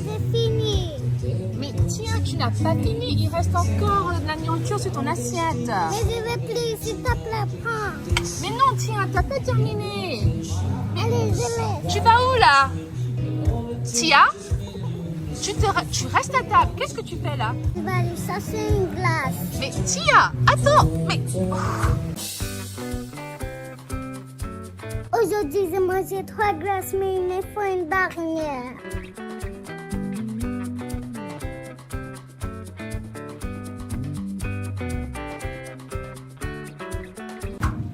Speaker 12: C'est fini.
Speaker 6: Mais tiens, tu n'as pas fini. Il reste encore de la nourriture sur ton assiette.
Speaker 12: Mais je veux plus, s'il te plaît, prends.
Speaker 6: Mais non, tiens, t'as pas terminé.
Speaker 12: Allez, je laisse.
Speaker 6: Tu vas où là? Tia, tu restes à table. Qu'est-ce que tu fais là?
Speaker 12: Je vais aller chercher une glace.
Speaker 6: Mais Tia, attends. Mais
Speaker 12: aujourd'hui, j'ai mangé 3 glaces, mais il me faut une dernière.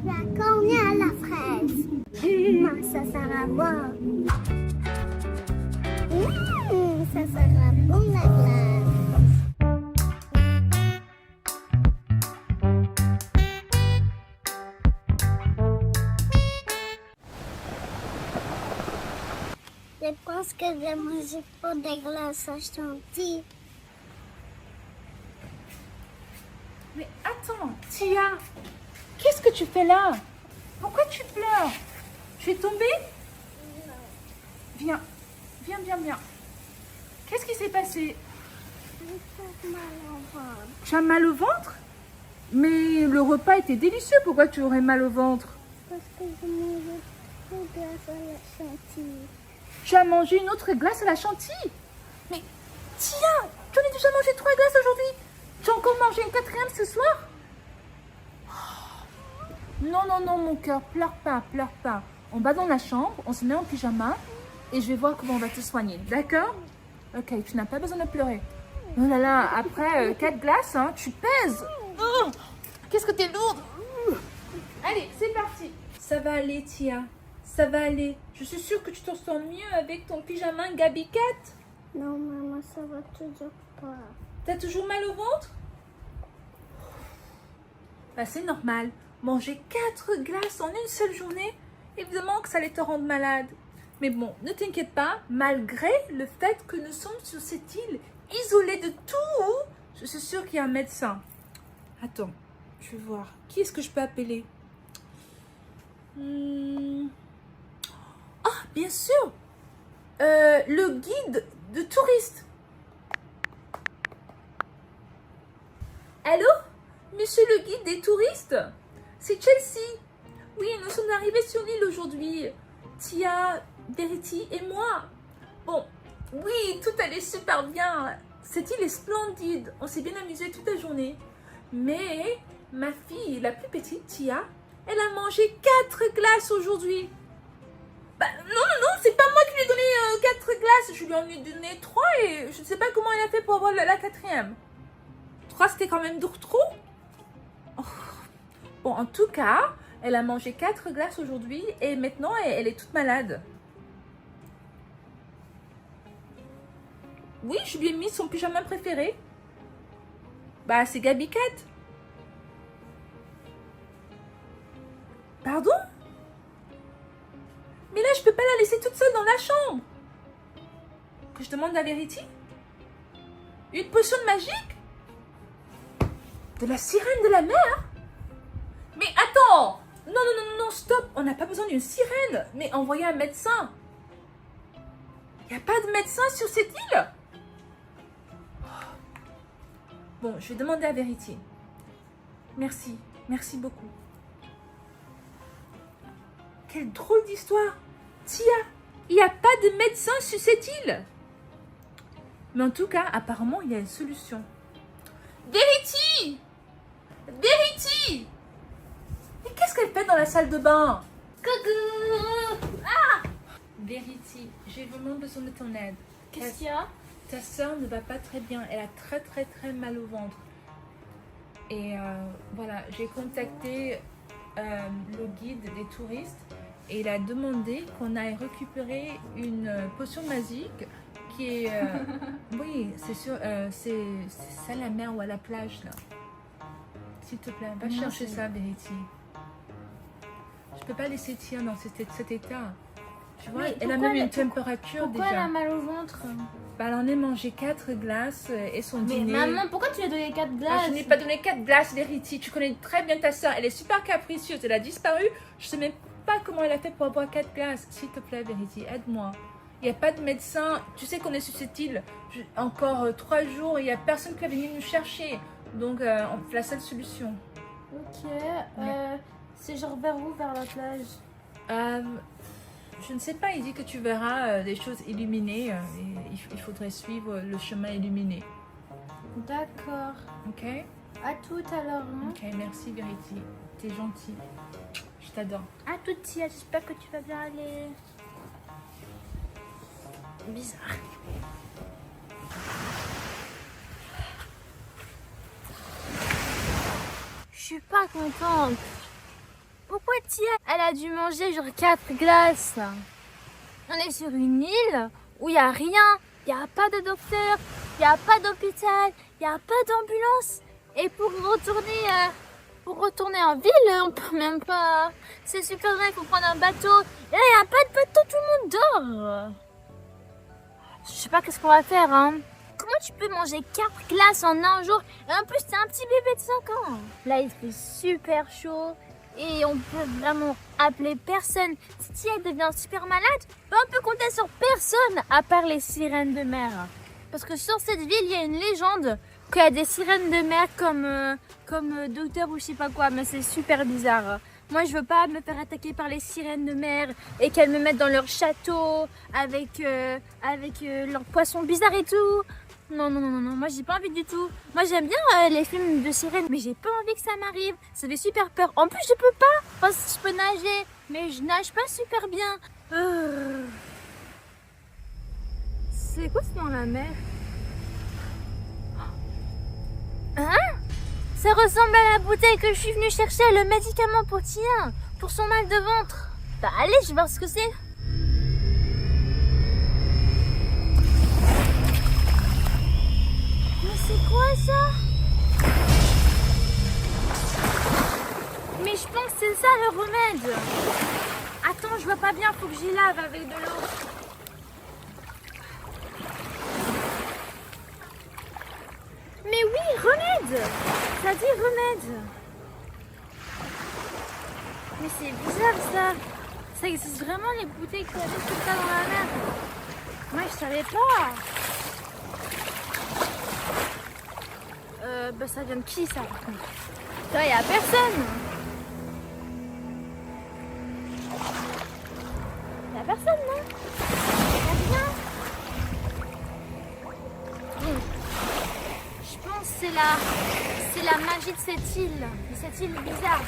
Speaker 12: La cornée à la fraise. Ça sera bon. Ça sera bon la glace. Je pense que j'ai mangé pas de glace à chantilly.
Speaker 6: Mais attends, Tia, qu'est-ce que tu fais là? Pourquoi tu pleures? Tu es tombée?
Speaker 12: Non.
Speaker 6: Viens, viens, viens, viens. Qu'est-ce qui s'est passé?
Speaker 12: J'ai mal au ventre.
Speaker 6: Tu as mal au ventre? Mais le repas était délicieux, pourquoi tu aurais mal au ventre?
Speaker 12: Parce que j'ai mangé trop de glace à la chantilly.
Speaker 6: Tu as mangé une autre glace à la chantilly? Mais Tia, tu en as déjà mangé 3 glaces aujourd'hui. Tu as encore mangé une 4e ce soir? Non, non, non, mon cœur, pleure pas, pleure pas. On va dans la chambre, on se met en pyjama et je vais voir comment on va te soigner, d'accord? Ok, tu n'as pas besoin de pleurer. Oh là là, après 4 glaces, hein, tu pèses. Oh, qu'est-ce que t'es lourde. Allez, c'est parti. Ça va aller, Tia. Ça va aller. Je suis sûre que tu t'en sens mieux avec ton pyjama Gabi Cat.
Speaker 12: Non, maman, ça va toujours pas.
Speaker 6: T'as toujours mal au ventre? Bah, c'est normal. Manger 4 glaces en une seule journée, évidemment que ça allait te rendre malade. Mais bon, ne t'inquiète pas, malgré le fait que nous sommes sur cette île, isolée de tout, je suis sûre qu'il y a un médecin. Attends, je vais voir. Qui est-ce que je peux appeler? Ah, bien sûr, le guide de touristes. Allô? Monsieur le guide des touristes? C'est Chelsea. Oui, nous sommes arrivés sur l'île aujourd'hui. Tia, Verity et moi. Bon, oui, tout allait super bien. Cette île est splendide. On s'est bien amusé toute la journée. Mais ma fille, la plus petite, Tia, elle a mangé 4 glaces aujourd'hui. Bah, non, c'est pas moi qui lui ai donné 4 glaces. Je lui en ai donné 3 et je ne sais pas comment elle a fait pour avoir la 4e. 3, c'était quand même trop. Oh. Bon, en tout cas, elle a mangé 4 glaces aujourd'hui et maintenant, elle est toute malade. Oui, je lui ai mis son pyjama préféré. Bah, c'est Gabi Cat. Pardon? Mais là, je peux pas la laisser toute seule dans la chambre. Que je demande la vérité? Une potion de magique? De la sirène de la mer? Mais attends! Non, stop! On n'a pas besoin d'une sirène, mais envoyer un médecin. Il n'y a pas de médecin sur cette île? Bon, je vais demander à Verity. Merci beaucoup. Quelle drôle d'histoire! Tia, il n'y a pas de médecin sur cette île. Mais en tout cas, apparemment, il y a une solution. Verity! Verity! Mais qu'est-ce qu'elle fait dans la salle de bain? Coucou! Ah! Verity, j'ai vraiment besoin de ton aide.
Speaker 5: Qu'est-ce qu'il y a?
Speaker 6: Ta soeur ne va pas très bien. Elle a très mal au ventre. Et voilà, j'ai contacté le guide des touristes et il a demandé qu'on aille récupérer une potion magique qui est... oui, c'est sûr, c'est ça la mer ou à la plage là. S'il te plaît, va chercher ça, Verity. Je peux pas laisser Tia dans cet état. Tu vois, elle a même une température déjà.
Speaker 5: Pourquoi elle a mal au ventre?
Speaker 6: Bah, elle en a mangé 4 glaces et son dîner.
Speaker 5: Mais maman, pourquoi tu lui as donné 4 glaces?
Speaker 6: Je n'ai pas donné 4 glaces, Verity. Tu connais très bien ta soeur. Elle est super capricieuse. Elle a disparu. Je sais même pas comment elle a fait pour avoir 4 glaces. S'il te plaît, Verity, aide-moi. Il n'y a pas de médecin. Tu sais qu'on est sur cette île. Encore 3 jours. Il n'y a personne qui va venir nous chercher. Donc, on fait la seule solution.
Speaker 5: Ok. C'est genre vers où? Vers la plage?
Speaker 6: Je ne sais pas, il dit que tu verras des choses illuminées et il faudrait suivre le chemin illuminé.
Speaker 5: D'accord.
Speaker 6: Ok?
Speaker 5: À tout à l'heure. Hein?
Speaker 6: Ok, merci Verity. T'es gentille. Je t'adore.
Speaker 5: À tout, Tia. J'espère que tu vas bien aller. Bizarre. Je suis pas contente. Pourquoi Tia, elle a dû manger genre 4 glaces? On est sur une île où il n'y a rien. Il n'y a pas de docteur, il n'y a pas d'hôpital, il n'y a pas d'ambulance. Et pour retourner en ville, on peut même pas. C'est super loin, il faut prendre un bateau. Et là, il n'y a pas de bateau, tout le monde dort. Je sais pas qu'est-ce qu'on va faire, hein. Comment tu peux manger 4 glaces en un jour? Et en plus, t'es un petit bébé de 5 ans. Là, il fait super chaud. Et on peut vraiment appeler personne. Si elle devient super malade, on peut compter sur personne à part les sirènes de mer. Parce que sur cette ville, il y a une légende qu'il y a des sirènes de mer comme docteur ou je sais pas quoi. Mais c'est super bizarre. Moi, je veux pas me faire attaquer par les sirènes de mer et qu'elles me mettent dans leur château avec leurs poissons bizarres et tout. Non, moi j'ai pas envie du tout. Moi j'aime bien les films de sirènes, mais j'ai pas envie que ça m'arrive. Ça fait super peur. En plus, je peux pas. Enfin, je peux nager, mais je nage pas super bien. C'est quoi, c'est dans la mer? Ça ressemble à la bouteille que je suis venue chercher, le médicament pour Tia, pour son mal de ventre. Bah allez, je vais voir ce que c'est. Mais c'est quoi ça? Mais je pense que c'est ça le remède. Attends, je vois pas bien, faut que j'y lave avec de l'eau. Mais oui, remède! Ça dit remède! Mais c'est bizarre ça! Ça existe vraiment les bouteilles qui avaient tout ça dans la mer? Moi je savais pas! Bah ça vient de qui ça par contre? Là y'a personne! Y'a personne non? Y'a rien? Je pense que c'est la magie de cette île bizarre.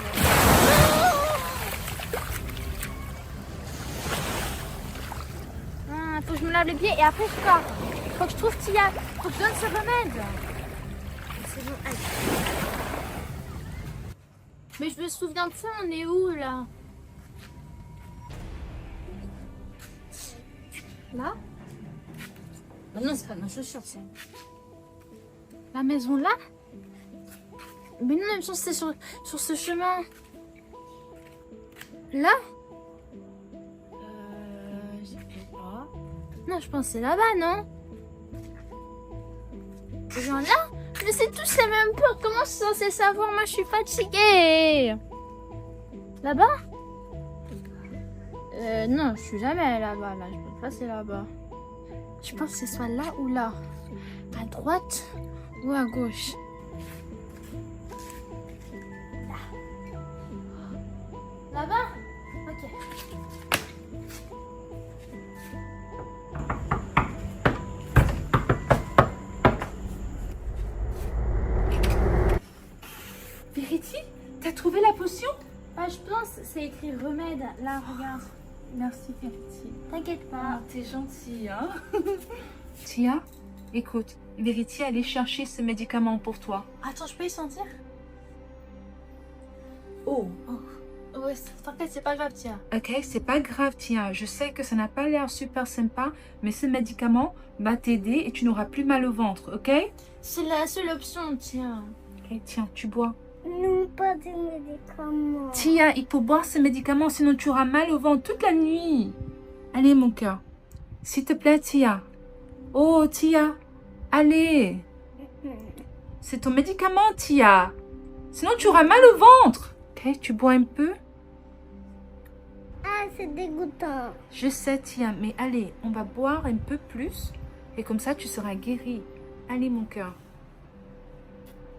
Speaker 5: Faut que je me lave les pieds et après je pars. Faut que je trouve Tia, faut que je donne ce remède. C'est bon, allez. Mais je me souviens de ça, on est où là? Là? Non, c'est pas ma chaussure, ça. La maison là? Mais non, même chose c'est sur ce chemin. Là? Je sais pas. Non, je pense que c'est là-bas, non? Genre là? Mais c'est tous les mêmes peurs. Comment je suis censée savoir? Moi, je suis fatiguée. Là-bas? Non, je suis jamais là-bas. Là, je peux passer là-bas. Je pense que c'est soit là ou là. À droite ou à gauche. Là-bas? Ok.
Speaker 6: Verity, t'as trouvé la potion?
Speaker 5: Ah, je pense que c'est écrit remède. Là, regarde.
Speaker 6: Merci Verity.
Speaker 5: T'inquiète pas.
Speaker 6: Ah, t'es gentille, hein? Tia, écoute, Verity allait chercher ce médicament pour toi.
Speaker 5: Attends, je peux y sentir?
Speaker 6: Oh.
Speaker 5: Ouais, t'inquiète, c'est pas grave, Tia.
Speaker 6: Ok, c'est pas grave, Tia. Je sais que ça n'a pas l'air super sympa, mais ce médicament va t'aider et tu n'auras plus mal au ventre, ok?
Speaker 5: C'est la seule option, Tia.
Speaker 6: Ok, tiens, tu bois.
Speaker 12: Non, pas de médicaments.
Speaker 6: Tia, il faut boire ce médicament, sinon tu auras mal au ventre toute la nuit. Allez, mon cœur. S'il te plaît, Tia. Oh, Tia. Allez. C'est ton médicament, Tia. Sinon, tu auras mal au ventre. Ok, tu bois un peu.
Speaker 12: Ah, c'est dégoûtant.
Speaker 6: Je sais, Tia, mais allez, on va boire un peu plus. Et comme ça, tu seras guérie. Allez, mon cœur.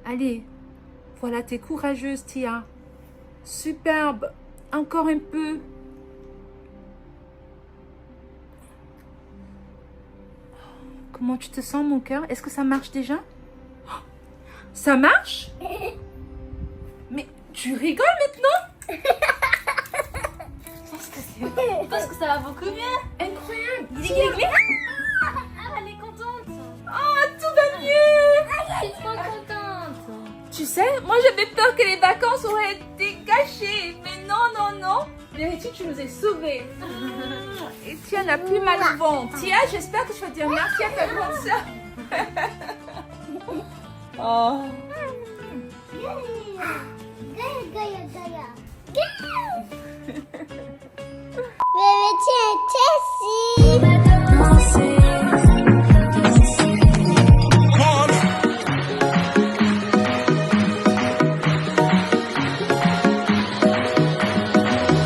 Speaker 6: Allez. Voilà, t'es courageuse, Tia. Superbe. Encore un peu. Comment tu te sens, mon cœur? Est-ce que ça marche déjà? Ça marche? Mais tu rigoles maintenant?
Speaker 5: Parce que ça va beaucoup mieux.
Speaker 6: Incroyable.
Speaker 5: Ah, elle est contente.
Speaker 6: Oh, tout va mieux.
Speaker 5: Elle est trop contente.
Speaker 6: Tu sais, moi j'avais peur que les vacances auraient été gâchées. Mais non, non, non. Verity, tu nous as sauvés. Et Tia n'a plus mal au ventre. Tia, j'espère que tu vas dire merci à ta grande sœur. Oh.
Speaker 12: Verity et Jessie.